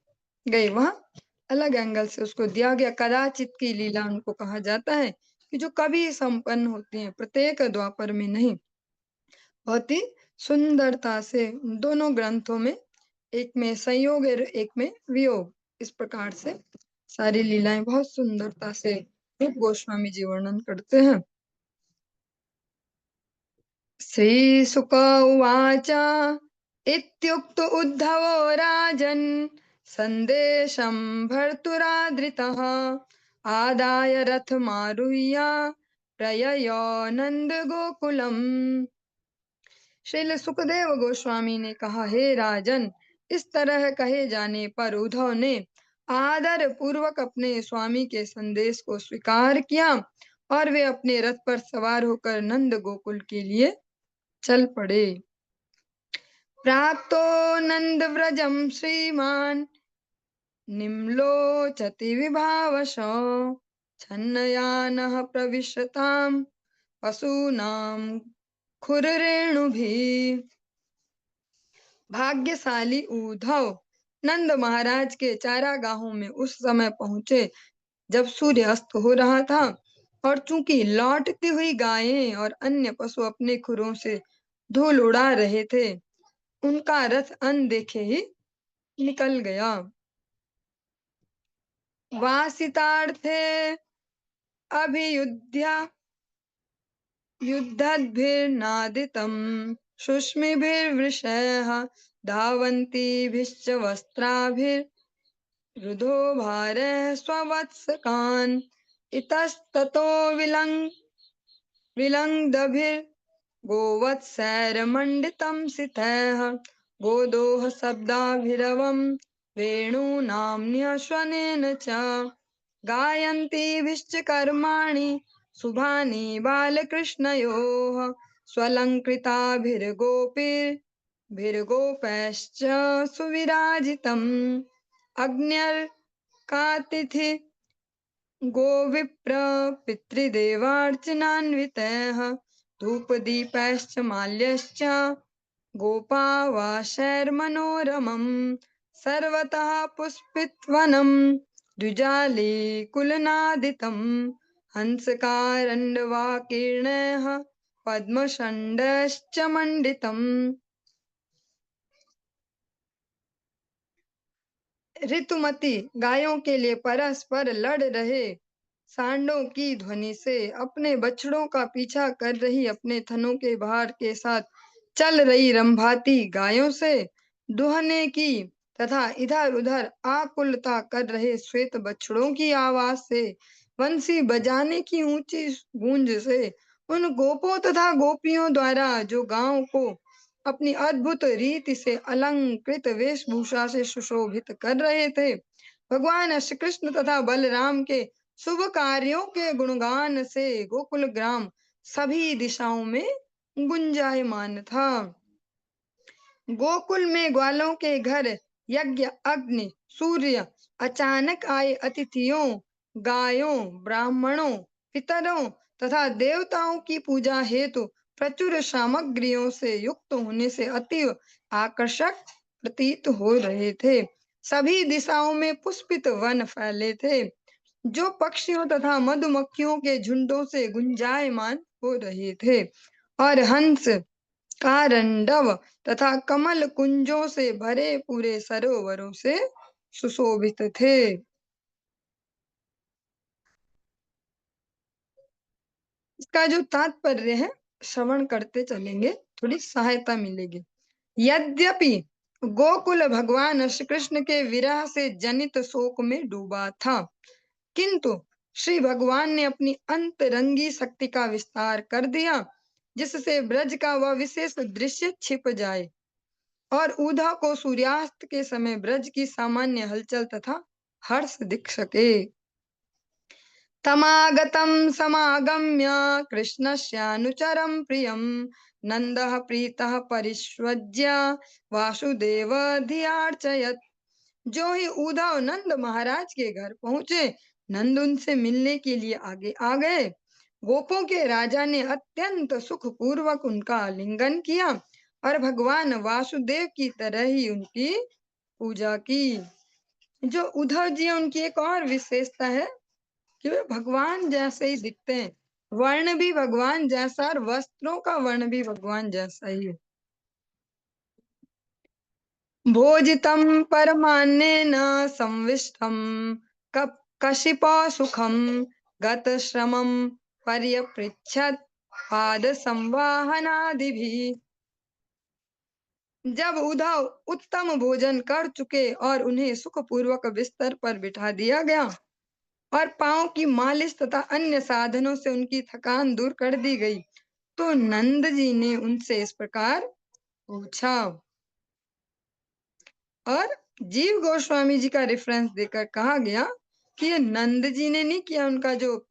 गए, वहाँ अलग एंगल से उसको दिया गया। कदाचित की लीला उनको कहा जाता है कि जो कभी संपन्न होती हैं, प्रत्येक द्वापर में नहीं। बहुत ही सुंदरता से दोनों ग्रंथों में, एक में संयोग और एक में वियोग, इस प्रकार से सारी लीलाएं बहुत सुंदरता से रूप गोस्वामी जी वर्णन करते हैं। श्रीशुक उवाच इत्युक्तो उद्धवो राजन् सन्देशं भर्तुरादृतः आदाय रथमारुह्य प्रययो नन्दगोकुलम्। श्रील सुखदेव गोस्वामी ने कहा, हे राजन, इस तरह कहे जाने पर उद्धव ने आदर पूर्वक अपने स्वामी के संदेश को स्वीकार किया और वे अपने रथ पर सवार होकर नंद गोकुल के लिए चल पड़े। प्राप्तो नंद व्रजम श्रीमान निम्लोचति विभावशो छन्नयानः प्रविशताम पशूनां खुररेणुभिः। भाग्यशाली उद्धव नंद महाराज के चारागाहों में उस समय पहुंचे जब सूर्य अस्त हो रहा था, और चूंकि लौटती हुई गायें और अन्य पशु अपने खुरों से धूल उड़ा रहे थे, उनका रथ अनदेखे ही निकल गया। वासितार्थे अभियुध्य युद्धद्भिर्नादितं शुष्मिभिर्वृषयः धावन्तीभिश्च वस्त्राभिर्रुधो भारः स्ववत्सकान् इतस्ततो विलङ्गभिर्गोवत्सैर्मण्डितं सितैः गोदोहशब्दाभिरवं वेणूनाम्न्यश्वनेन च गायन्तीभिश्च कर्माणि शुभानि बालकृष्णयोः स्वलङ्कृताभिर्गोपैश्च सुविराजितम् अग्न्यर्कातिथि गोविप्र पितृदेवार्चनान्वितैः धूपदीपैश्च माल्यश्च गोपावाशैर्मनोरमम् सर्वतः पुष्पितवनम् द्विजालीकुलनादितम् हंसकारण्डवाकीर्णैः पद्मषण्डश्च मण्डितम्। ऋतुमती गायों के लिए परस्पर लड़ रहे सांडों की ध्वनि से अपने बछड़ों का पीछा कर रही, अपने थनों के भार के साथ चल रही रंभाती गायों से दुहने की तथा इधर-उधर आकुलता कर रहे श्वेत बछड़ों की आवाज से, बंसी बजाने की ऊंची गूंज से, उन गोपों तथा गोपियों द्वारा जो गांव को अपनी अद्भुत रीति से अलंकृत वेशभूषा से सुशोभित कर रहे थे। भगवान श्री कृष्ण तथा बलराम के शुभ कार्यों के गुणगान से गोकुल ग्राम सभी दिशाओं में गुंजायमान था। गोकुल में ग्वालों के घर यज्ञ, अग्नि, सूर्य, अचानक आए अतिथियों, गायों, ब्राह्मणों, पितरों तथा देवताओं की पूजा हेतु प्रचुर सामग्रियों से युक्त होने से अति आकर्षक प्रतीत हो रहे थे। सभी दिशाओं में पुष्पित वन फैले थे, जो पक्षियों तथा मधुमक्खियों के झुंडों से गुंजायमान हो रहे थे, और हंस, कारंडव तथा कमल कुंजों से भरे पूरे सरोवरों से सुशोभित थे। इसका जो तात्पर्य है श्रवण करते चलेंगे, थोड़ी सहायता मिलेगी। यद्यपि गोकुल भगवान श्री कृष्ण के विरह से जनित शोक में डूबा था, किंतु श्री भगवान ने अपनी अंतरंगी शक्ति का विस्तार कर दिया, जिससे ब्रज का वह विशेष दृश्य छिप जाए और उधा को सूर्यास्त के समय ब्रज की सामान्य हलचल तथा हर्ष दिख सके। तमागतं समागम्य कृष्णस्यानुचरं प्रियं नन्दः प्रीतः परिष्वज्य वासुदेवधियार्चयत्। जो ही उद्धव नंद महाराज के घर पहुंचे, नंद उनसे मिलने के लिए आगे आ गए। गोपों के राजा ने अत्यंत सुख पूर्वक उनका आलिंगन किया और भगवान वासुदेव की तरह ही उनकी पूजा की। जो उद्धव जी है, उनकी एक और विशेषता है कि वे भगवान जैसे ही दिखते हैं, वर्ण भी भगवान जैसा और वस्त्रों का वर्ण भी भगवान जैसा ही है। भोजितं परमान्नेन संविष्टं कशिपा सुखं गतश्रमं पर्यपृच्छत् पाद संवाहनादिभिः। जब उद्धव उत्तम भोजन कर चुके और उन्हें सुखपूर्वक बिस्तर पर बिठा दिया गया और पांव की मालिश तथा अन्य साधनों से उनकी थकान दूर कर दी गई, तो नंद जी ने उनसे इस प्रकार पूछा। और जीव गोस्वामी जी का रेफरेंस देकर कहा गया कि ये नंद जी ने नहीं किया, उनका जो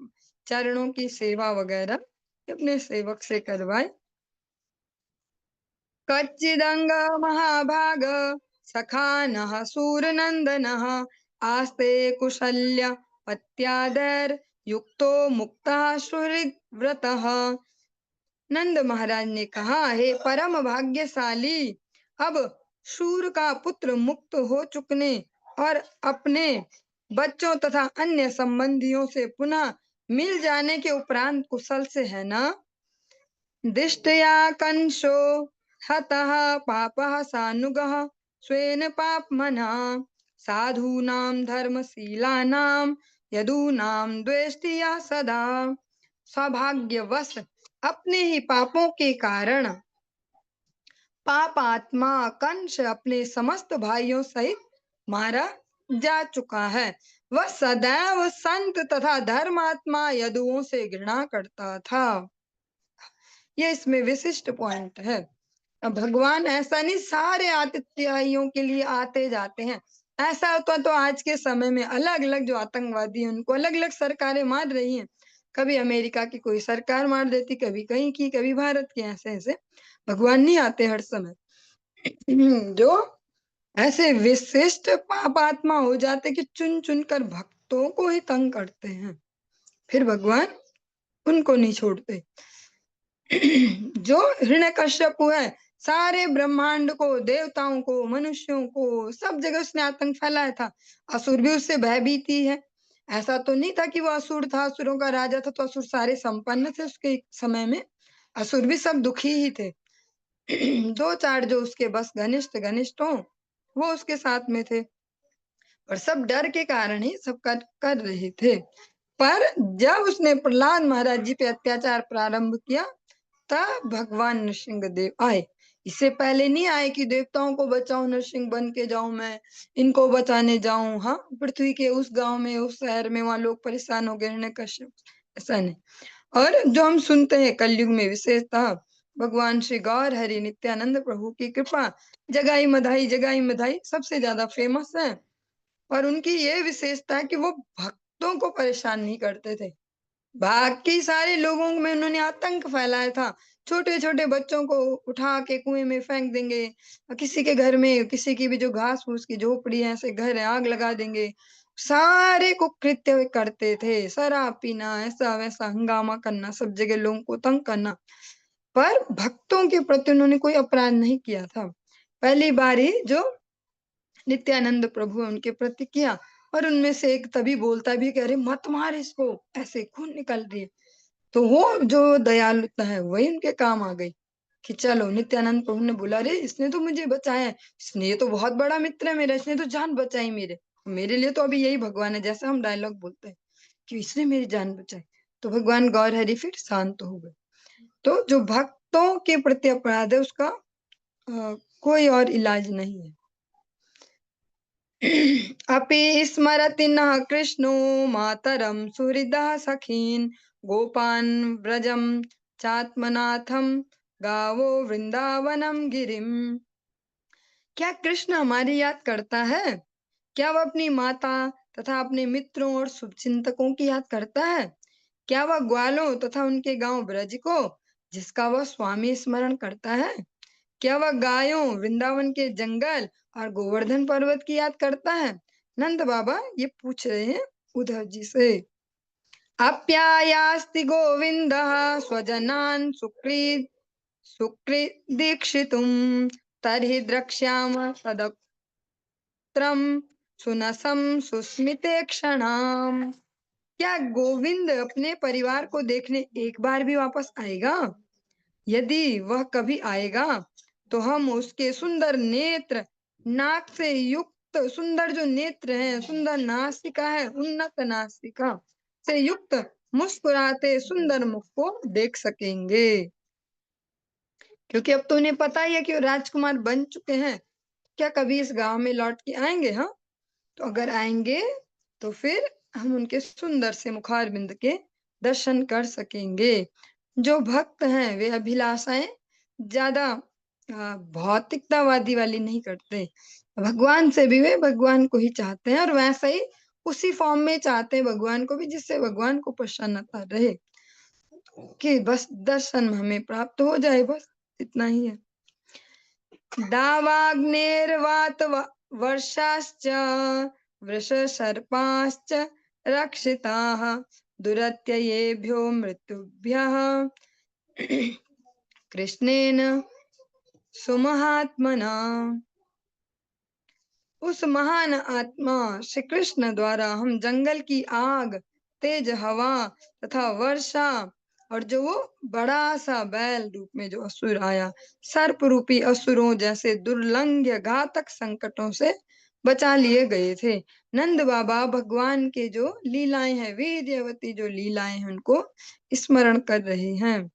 चरणों की सेवा वगैरह अपने सेवक से करवाए। कच्चिदंग महाभाग सखानः सूरनंदनः आस्ते कुशल्य पत्यादर युक्तो मुक्तः सुहृद्व्रतः। नंद महाराज ने कहा, हे परम भाग्यशाली, अब शूर का पुत्र मुक्त हो चुकने और अपने बच्चों तथा अन्य संबंधियों से पुनः मिल जाने के उपरांत कुशल से है ना? दिष्टया कंशो हतः पापः सानुगः स्वेन पापमनः साधूनां धर्मशीलानां यदूनां द्वेष्टि यः सदा। सौभाग्यवश अपने ही पापों के कारण पापात्मा कंस अपने समस्त भाइयों सहित मारा जा चुका है। वह सदैव संत तथा धर्मात्मा यदुओं से घृणा करता था। ये इसमें विशिष्ट पॉइंट है। अब भगवान ऐसा नहीं सारे आतिथ्यों के लिए आते जाते हैं। ऐसा होता तो आज के समय में अलग अलग जो आतंकवादी हैं उनको अलग अलग सरकारें मार रही हैं। कभी अमेरिका की कोई सरकार मार देती, कभी कहीं की, कभी भारत की, ऐसे ऐसे। भगवान नहीं आते हर समय। जो ऐसे विशिष्ट पापात्मा हो जाते कि चुन चुन कर भक्तों को ही तंग करते हैं, फिर भगवान उनको नहीं छोड़ते। जो हिरण्यकश्यपु है, सारे ब्रह्मांड को, देवताओं को, मनुष्यों को, सब जगह उसने आतंक फैलाया था। असुर भी उससे भयभीत ही है। ऐसा तो नहीं था कि वो असुर था, असुरों का राजा था, तो असुर सारे संपन्न थे उसके समय में। असुर भी सब दुखी ही थे। दो चार जो उसके बस घनिष्ठ घनिष्ठ हो, वो उसके साथ में थे, और सब डर के कारण ही सब कर रहे थे। पर जब उसने प्रहलाद महाराज जी पे अत्याचार प्रारंभ किया, तब भगवान नृसिंह देव आए। इससे पहले नहीं आए कि देवताओं को बचाओ, नृसिंह बन के जाऊं, मैं इनको बचाने जाऊं। हाँ, पृथ्वी के उस गांव में, उस शहर में वहां लोग परेशान हो गए, हिरण्यकश्यप, ऐसा नहीं। और जो हम सुनते हैं कलयुग में विशेषतः भगवान श्री गौर हरि नित्यानंद प्रभु की कृपा, जगाई मधाई सबसे ज्यादा फेमस है। और उनकी ये विशेषता है कि वो भक्तों को परेशान नहीं करते थे। बाकी सारे लोगों में उन्होंने आतंक फैलाया था। छोटे छोटे बच्चों को उठा के कुएं में फेंक देंगे, किसी के घर में, किसी की भी जो घास फूस की झोपड़ी है, ऐसे घर है, आग लगा देंगे। सारे कुकृत्य करते थे, शराब पीना, ऐसा वैसा हंगामा करना, सब जगह लोगों को तंग करना। पर भक्तों के प्रति उन्होंने कोई अपराध नहीं किया था। पहली बार ही जो नित्यानंद प्रभु उनके प्रति किया, और उनमें से एक तभी बोलता भी कि अरे मत मार इसको, ऐसे खून निकल रही है। तो वो जो दयालुता है वही उनके काम आ गई कि चलो, नित्यानंद प्रभु ने बोला, अरे इसने तो मुझे बचाया है, इसने, ये तो बहुत बड़ा मित्र है मेरा, इसने तो जान बचाई मेरे मेरे लिए तो अभी यही भगवान है। जैसा हम डायलॉग बोलते हैं कि इसने मेरी जान बचाई, तो भगवान गौरहरि फिर शांत हो गए। तो जो भक्तों के प्रति अपराध है उसका कोई और इलाज नहीं है। अपि स्मरति नः कृष्णो मातरं सुहृदः सखीन् गोपान् व्रजं चात्मनाथं गावो वृंदावनम गिरिम। क्या कृष्ण हमारी याद करता है? क्या वह अपनी माता तथा अपने मित्रों और शुभचिंतकों की याद करता है? क्या वह ग्वालों तथा उनके गांव ब्रज को, जिसका वह स्वामी, स्मरण करता है? क्या वह गायों, वृंदावन के जंगल और गोवर्धन पर्वत की याद करता है? नंद बाबा ये पूछ रहे हैं उद्धव जी से। आप्यायास्ति गोविंदः स्वजनान् सुकृदीक्षितुं तर्हि द्रक्ष्याम तदत्रं सुनसं सुस्मिते क्षणाम। क्या गोविंद अपने परिवार को देखने एक बार भी वापस आएगा? यदि वह कभी आएगा तो हम उसके सुंदर नेत्र, नाक से युक्त सुंदर जो नेत्र हैं, सुंदर नासिका है, उन्नत नासिका से युक्त मुस्कुराते सुंदर मुख को देख सकेंगे। क्योंकि अब तो उन्हें पता ही है कि वो राजकुमार बन चुके हैं, क्या कभी इस गांव में लौट के आएंगे? हाँ, तो अगर आएंगे तो फिर हम उनके सुंदर से मुखारबिंद के दर्शन कर सकेंगे। जो भक्त हैं वे अभिलाषाएं ज्यादा भौतिकतावादी वाली नहीं करते। भगवान से भी वे भगवान को ही चाहते हैं, और वैसा ही उसी फॉर्म में चाहते हैं भगवान को भी, जिससे भगवान को प्रसन्नता रहे, कि बस दर्शन हमें प्राप्त हो जाए, बस इतना ही है। दावाग्नेर्वात वर्षाश्च वृषसर्पाश्च रक्षिताः दुरत्ययेभ्यो मृत्युभ्यः कृष्णेन सुमहात्मना। उस महान आत्मा श्री कृष्ण द्वारा हम जंगल की आग, तेज हवा तथा वर्षा, और जो वो बड़ा सा बैल रूप में जो असुर आया, सर्प रूपी असुरों जैसे दुर्लंघ्य घातक संकटों से बचा लिए गए थे। नंद बाबा भगवान के जो लीलाएं हैं, वीर्यवती जो लीलाएं हैं, उनको स्मरण कर रहे हैं।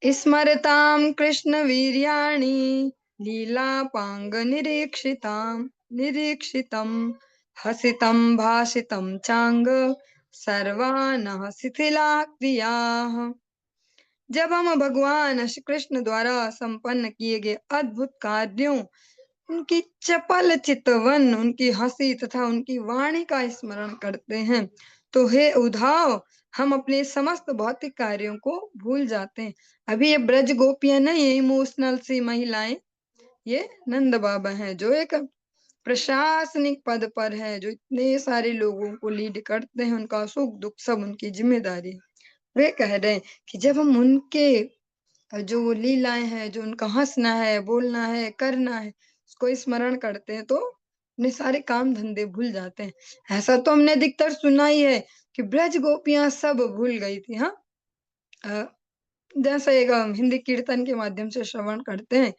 स्मरतां कृष्ण वीर्याणि लीलापांग निरीक्षितं हसितं भाषितं चांग सर्वानः शिथिला क्रियाः। जब हम भगवान श्री कृष्ण द्वारा संपन्न किए गए अद्भुत कार्यों, उनकी चपल चितवन, उनकी हंसी तथा उनकी वाणी का स्मरण करते हैं, तो हे उद्धाव, हम अपने समस्त भौतिक कार्यों को भूल जाते हैं। अभी ये ब्रज गोपियां नहीं, ये इमोशनल सी महिलाएं, ये नंद बाबा हैं जो एक प्रशासनिक पद पर है, जो इतने सारे लोगों को लीड करते हैं, उनका सुख दुख सब उनकी जिम्मेदारी है। वे कह रहे हैं कि जब हम उनके जो वो लीलाएं हैं, जो उनका हंसना है, बोलना है, करना है, उसको स्मरण करते हैं तो अपने सारे काम धंधे भूल जाते हैं। ऐसा तो हमने अधिकतर सुना ही है कि ब्रज गोपियां सब भूल गई थी। हाँ, जैसा एक हिंदी कीर्तन के माध्यम से श्रवण करते हैं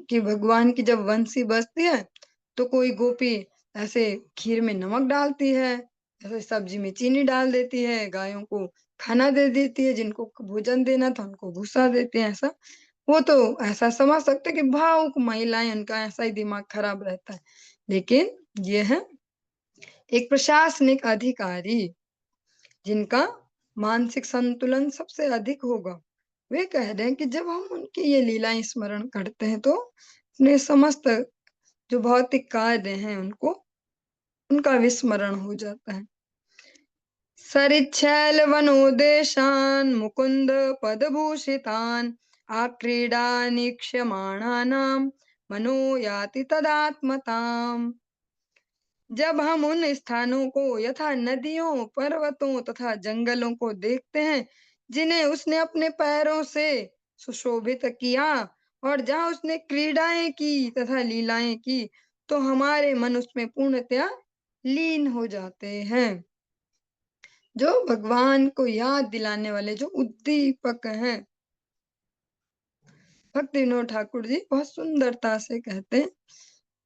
कि भगवान की जब बंसी बजती है तो कोई गोपी ऐसे खीर में नमक डालती है, ऐसे सब्जी में चीनी डाल देती है, गायों को खाना दे देती है, जिनको भोजन देना था उनको भूसा देते हैं। ऐसा वो तो ऐसा समझ सकते कि भावुक महिलाएं, उनका ऐसा ही दिमाग खराब रहता है। लेकिन ये है एक प्रशासनिक अधिकारी जिनका मानसिक संतुलन सबसे अधिक होगा। वे कह रहे हैं कि जब हम उनकी ये लीलाएं स्मरण करते हैं तो अपने समस्त जो भौतिक कार्य हैं उनको, उनका विस्मरण हो जाता है। सरिच्छैल वनोदेशान मुकुंद पदभूषितान आक्रीडानिक्षमाणानां मनो याति तदात्मताम्। जब हम उन स्थानों को यथा नदियों, पर्वतों तथा जंगलों को देखते हैं जिन्हें उसने अपने पैरों से सुशोभित किया, और जहाँ उसने क्रीडाएं की तथा लीलाएं की, तो हमारे मन उसमें पूर्णतया लीन हो जाते हैं। जो भगवान को याद दिलाने वाले जो उद्दीपक हैं, भक्ति विनोद ठाकुर जी बहुत सुंदरता से कहते हैं,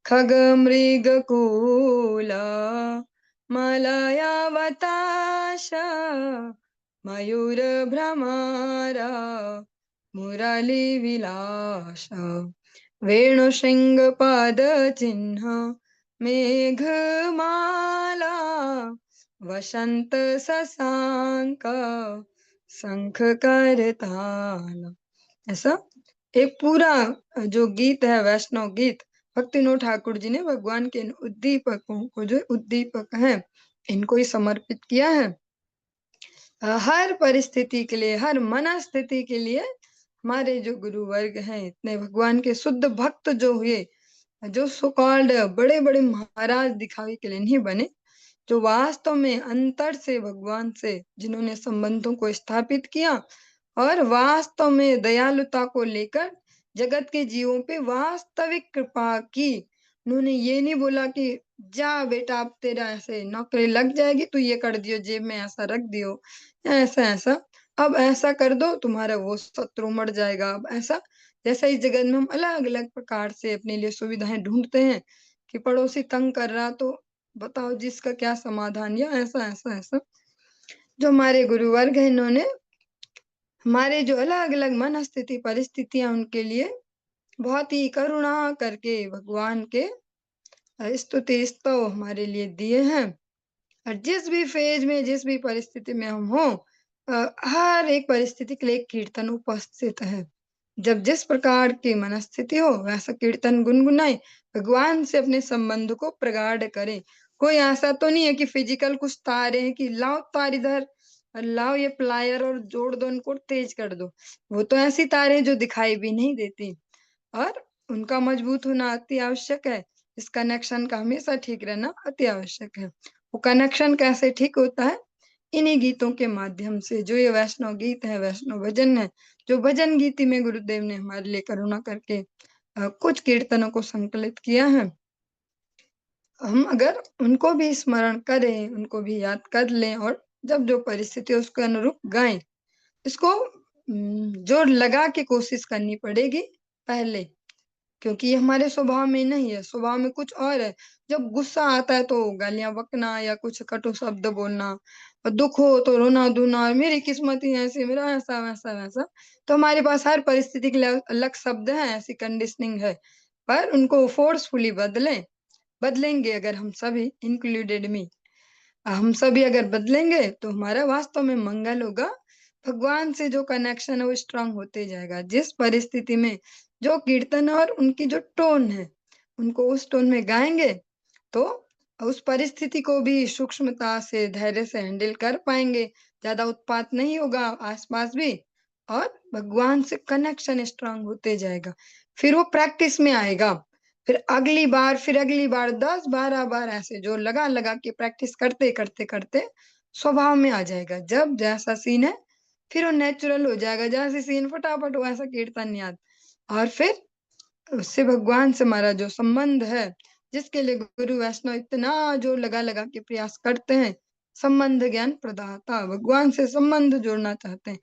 खग मृग कूला मलयावताश मयूरभ्रमर मुरलीविलास वेणुशृङ्गपदचिह्न मेघमाला वसंत शशांक शंख करताल। ऐसा एक पूरा जो गीत है, वैष्णव गीत, भक्तिनोद ठाकुर जी ने भगवान के इन उद्दीपकों को, जो उद्दीपक हैं, इनको ही समर्पित किया है। हर परिस्थिति के लिए, हर मनस्थिति के लिए हमारे जो गुरु वर्ग हैं, इतने भगवान के शुद्ध भक्त जो हुए, जो सो कॉल्ड बड़े बड़े महाराज दिखावे के लिए नहीं बने, जो वास्तव में अंतर से भगवान से जिन्होंने संबंधों को स्थापित किया और वास्तव में दयालुता को लेकर जगत के जीवों पे वास्तविक कृपा की। उन्होंने ये नहीं बोला कि जा बेटा अब तेरा ऐसे नौकरी लग जाएगी, तू ये कर दियो, जेब में ऐसा रख दियो, ऐसा ऐसा, अब ऐसा कर दो तुम्हारा वो शत्रु मर जाएगा, अब ऐसा। जैसा इस जगत में हम अलग अलग प्रकार से अपने लिए सुविधाएं ढूंढते हैं कि पड़ोसी तंग कर रहा तो बताओ जिसका क्या समाधान, या ऐसा ऐसा ऐसा। जो हमारे गुरु वर्ग है, इन्होंने हमारे जो अलग अलग मन स्थिति परिस्थितियां, उनके लिए बहुत ही करुणा करके भगवान के स्तुति स्तव हमारे लिए दिए हैं। और जिस भी फेज में, जिस भी परिस्थिति में हम हो, हर एक परिस्थिति के लिए एक कीर्तन उपस्थित है। जब जिस प्रकार की मनस्थिति हो वैसा कीर्तन गुनगुनाए, भगवान से अपने संबंध को प्रगाढ़ करें। कोई ऐसा तो नहीं है कि फिजिकल कुछ तारे हैं कि लाओ तार इधर और लाओ ये प्लायर और जोड़ दो, उनको तेज कर दो। वो तो ऐसी तारे हैं जो दिखाई भी नहीं देती और उनका मजबूत होना अति आवश्यक है। इस कनेक्शन का हमेशा ठीक रहना अति आवश्यक है। वो कनेक्शन कैसे ठीक होता है? इन्हीं गीतों के माध्यम से। जो ये वैष्णव गीत है, वैष्णव भजन है, जो भजन गीति में गुरुदेव ने हमारे लिए करुणा करके कुछ कीर्तनों को संकलित किया है, हम अगर उनको भी स्मरण करें, उनको भी याद कर लें और जब जो परिस्थिति है उसके अनुरूप गाएं। इसको जोर लगा के कोशिश करनी पड़ेगी पहले, क्योंकि ये हमारे स्वभाव में नहीं है, स्वभाव में कुछ और है। जब गुस्सा आता है तो गालियां बकना या कुछ कटु शब्द बोलना, और दुख हो तो रोना धोना, और मेरी किस्मत ही ऐसी, मेरा ऐसा वैसा वैसा। तो हमारे पास हर परिस्थिति के लिए अलग शब्द हैं, ऐसी कंडीशनिंग है, पर उनको फोर्सफुली बदलेंगे अगर हम सभी, इंक्लूडेड मी, हम सभी अगर बदलेंगे तो हमारा वास्तव में मंगल होगा। भगवान से जो कनेक्शन है वो स्ट्रांग होते जाएगा। जिस परिस्थिति में जो कीर्तन और उनकी जो टोन है, उनको उस टोन में गाएंगे तो उस परिस्थिति को भी सूक्ष्मता से, धैर्य से हैंडल कर पाएंगे। ज्यादा उत्पात नहीं होगा आसपास भी, और भगवान से कनेक्शन स्ट्रांग होते जाएगा। फिर वो प्रैक्टिस में आएगा, फिर अगली बार, फिर अगली बार, 10-12 बार ऐसे जो लगा लगा के प्रैक्टिस करते करते करते स्वभाव में आ जाएगा। जब जैसा सीन है फिर वो नेचुरल हो जाएगा, जैसे सीन फटाफट वो ऐसा कीर्तन याद, और फिर उससे भगवान से हमारा जो संबंध है, जिसके लिए गुरु वैष्णव इतना जो लगा लगा के प्रयास करते हैं, संबंध ज्ञान प्रदाता, भगवान से संबंध जोड़ना चाहते हैं,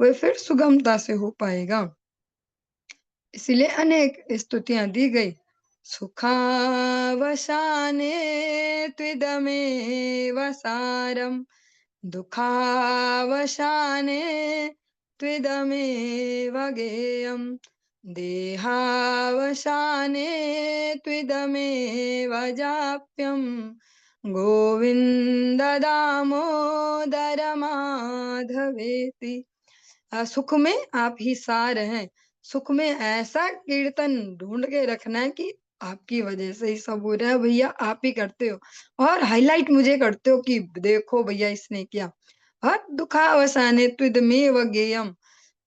वह फिर सुगमता से हो पाएगा। इसीलिए अनेक स्तुतियां दी गई। सुखावसाने त्विदमेव सारम, दुखावसाने त्विदमेव गेयम, देहावसाने त्विदमेव जाप्यम, गोविंद दामोदर माधवेति। सुख में आप ही सार हैं। सुख में ऐसा कीर्तन ढूंढ के रखना है कि आपकी वजह से ही सब हो रहा है भैया, आप ही करते हो और हाईलाइट मुझे करते हो कि देखो भैया इसने किया। और दुखावसाने त्विदमेव गेयम,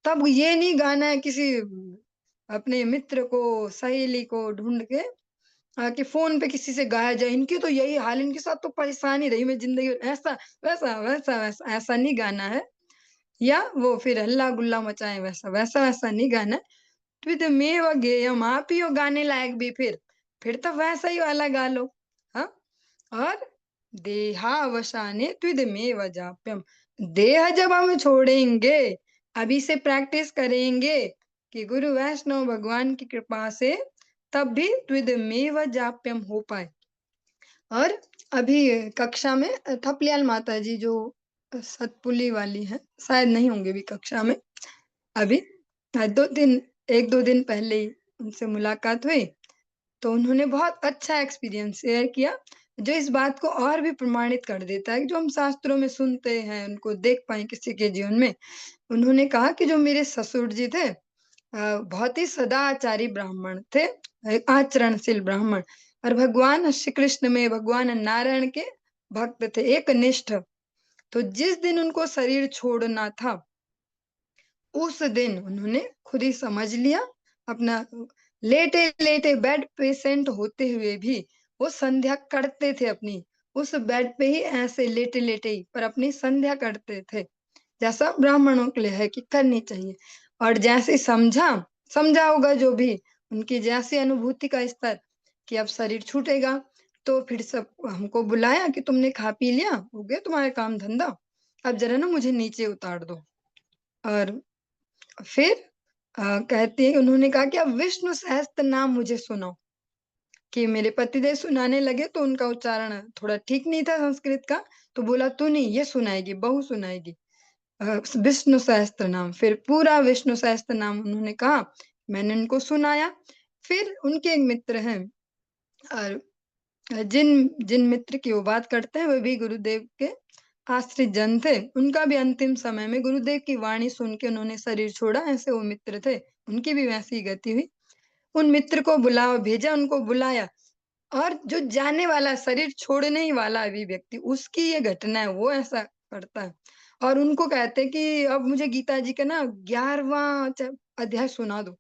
तब ये नहीं गाना है किसी अपने मित्र को, सहेली को ढूंढ के कि फोन पे किसी से गाया जाए, इनकी तो यही हाल, इनके साथ तो परेशानी रही मैं जिंदगी भर, ऐसा वैसा वैसा वैसा, ऐसा नहीं गाना है। या वो फिर हल्ला गुल्ला मचाए, वैसा वैसा वैसा नहीं गाना। त्विदमेव गेयम, आप ही हो गाने लायक भी, फिर तो वैसा ही वाला गा लो। हाँ, और देहावसाने त्विदमेव जाप्यम, देह जब हम छोड़ेंगे, अभी से प्रैक्टिस करेंगे कि गुरु वैष्णव भगवान की कृपा से तब भी त्विदमेव जाप्यम हो पाए। और अभी कक्षा में थपलियाल माता जी जो सतपुली वाली हैं, शायद नहीं होंगे अभी कक्षा में। अभी 2-3 1-2 दिन पहले ही उनसे मुलाकात हुई, तो उन्होंने बहुत अच्छा एक्सपीरियंस शेयर किया, जो इस बात को और भी प्रमाणित कर देता है कि जो हम शास्त्रों में सुनते हैं, उनको देख पाएँ किसी के जीवन में। उन्होंने कहा कि जो मेरे ससुर जी थे बहुत ही सदाचारी ब्राह्मण थे, आचरणशील ब्राह्मण और भगवान श्री कृष्ण में भगवान नारायण के भक्त थे, एकनिष्ठ। तो जिस दिन उनको शरीर छोड़ना था, उस दिन उन्होंने खुद ही समझ लिया, अपना लेटे-लेटे बेड पेशेंट होते हुए भी वो संध्या करते थे अपनी, उस बेड पे ही ऐसे लेटे-लेटे ही पर अपनी संध्या करते थे। जैसा ब्राह्मणों के लिए है कि करनी चाहिए और जैसे समझा होगा जो भी, उनकी जैसी अनुभूति का स्तर कि अब शरीर छूटेगा, तो फिर सब हमको बुलाया कि तुमने खा पी लिया, हो गया तुम्हारा काम-धंधा, अब ज़रा ना मुझे नीचे उतार दो। और फिर कहती है उन्होंने कहा कि अब विष्णु सहस्त्र नाम मुझे सुनाओ, कि मेरे पतिदेव सुनाने लगे तो उनका उच्चारण थोड़ा ठीक नहीं था संस्कृत का, तो बोला तू नहीं ये सुनाएगी, बहू सुनाएगी। विष्णु सहस्त्र नाम, फिर पूरा विष्णु सहस्त्र नाम उन्होंने कहा, मैंने उनको सुनाया। फिर उनके एक मित्र हैं और जिन जिन मित्र की वो बात करते हैं, वे भी गुरुदेव के आश्रित जन थे। उनका भी अंतिम समय में गुरुदेव की वाणी सुन के उन्होंने शरीर छोड़ा, ऐसे वो मित्र थे, उनकी भी वैसी ही गति हुई। उन मित्र को भेजा, उनको बुलाया और जो जाने वाला शरीर छोड़ने ही वाला अभी व्यक्ति, उसकी ये घटना है, वो ऐसा करता है। और उनको कहते हैं कि अब मुझे गीता जी का ना 11वां अध्याय सुना दो।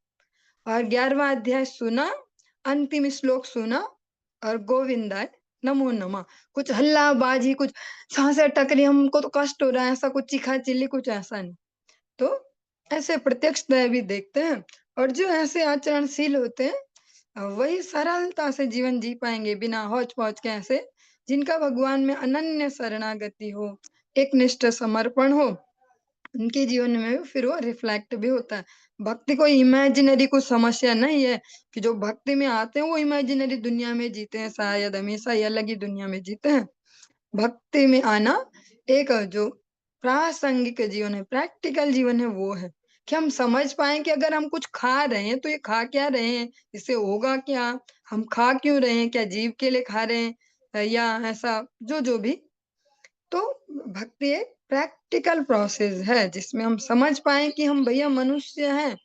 और 11वां अध्याय सुना, अंतिम श्लोक सुना और गोविंदाय नमो नमः। कुछ हल्ला-बाजी, कुछ साँसें अटक रही, हमको तो कष्ट हो रहा है, ऐसा कुछ चीखा-चिल्ली कुछ ऐसा नहीं। तो ऐसे प्रत्यक्षतः भी देखते हैं और जो ऐसे आचरणशील होते हैं वही सरलता से जीवन जी पाएँगे बिना हौच-पौच के ऐसे, जिनका भगवान में अनन्य शरणागति हो, एकनिष्ठ समर्पण हो। उनके जीवन में फिर वो रिफ्लेक्ट भी होता है। भक्ति कोई इमेजिनरी कुछ समस्या नहीं है कि जो भक्ति में आते हैं वो इमेजिनरी दुनिया में जीते हैं शायद हमेशा ही अलग ही दुनिया में जीते हैं। भक्ति में आना एक जो प्रासंगिक जीवन है, प्रैक्टिकल जीवन है वो है, कि हम समझ पाएँ कि अगर हम कुछ खा रहे हैं तो ये खा क्या रहे हैं? इससे होगा क्या? हम खा क्यों रहे हैं? क्या जीव के लिए खा रहे हैं? या ऐसा जो भी तो भक्ति एक प्रैक्टिकल प्रोसेस है जिसमें हम समझ पाएँ कि हम भैया मनुष्य हैं।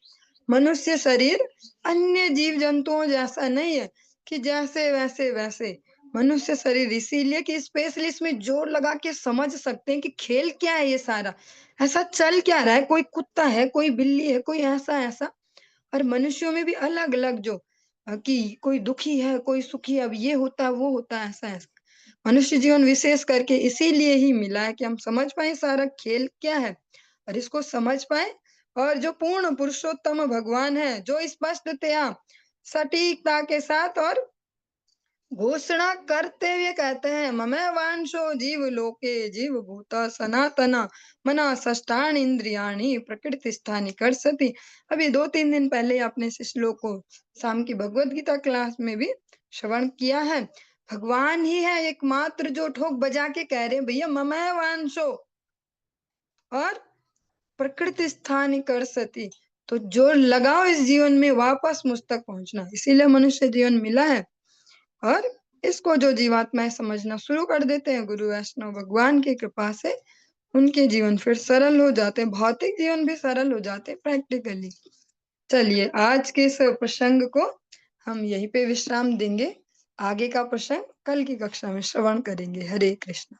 मनुष्य शरीर अन्य जीव-जंतुओं जैसा नहीं है कि जैसे वैसे वैसे। मनुष्य शरीर इसीलिए कि स्पेशली इसमें जोर लगा के समझ सकते हैं कि खेल क्या है ये सारा? ऐसा चल क्या रहा है? कोई कुत्ता है, कोई बिल्ली है, कोई ऐसा-ऐसा और मनुष्यों में भी अलग-अलग जो कि कोई दुखी है, कोई सुखी है, अब ये होता है, वो होता है, ऐसा-ऐसा। मनुष्य जीवन विशेष करके इसीलिए ही मिला है कि हम समझ पाएँ सारा खेल क्या है और इसको समझ पाएँ और जो पूर्ण पुरुषोत्तम भगवान है, जो स्पष्टतया सटीकता के साथ और घोषणा करते हुए कहते हैं ममैव वांशो जीव लोके जीव भूत सनातना मना षष्ठानि इंद्रियाणि प्रकृतिस्थानि कर्षति। अभी 2-3 दिन पहले आपने इस श्लोक को शाम की भगवत गीता क्लास में भी श्रवण किया है। भगवान ही है एकमात्र जो ठोक बजा के कह रहे हैं भैया ममैव वांशो और प्रकृति स्थानि कर्षति। तो जोर लगाओ इस जीवन में वापस मुझ तक पहुंचना, इसीलिए मनुष्य जीवन मिला है। और इसको जो जीवात्माएँ समझना शुरू कर देते हैं गुरु वैष्णव भगवान की कृपा से, उनके जीवन फिर सरल हो जाते हैं, भौतिक जीवन भी सरल हो जाते हैं प्रैक्टिकली। चलिए आज के इस प्रसंग को हम यहीं पे विश्राम देंगे। आगे का प्रसंग कल की कक्षा में श्रवण करेंगे। हरे कृष्ण।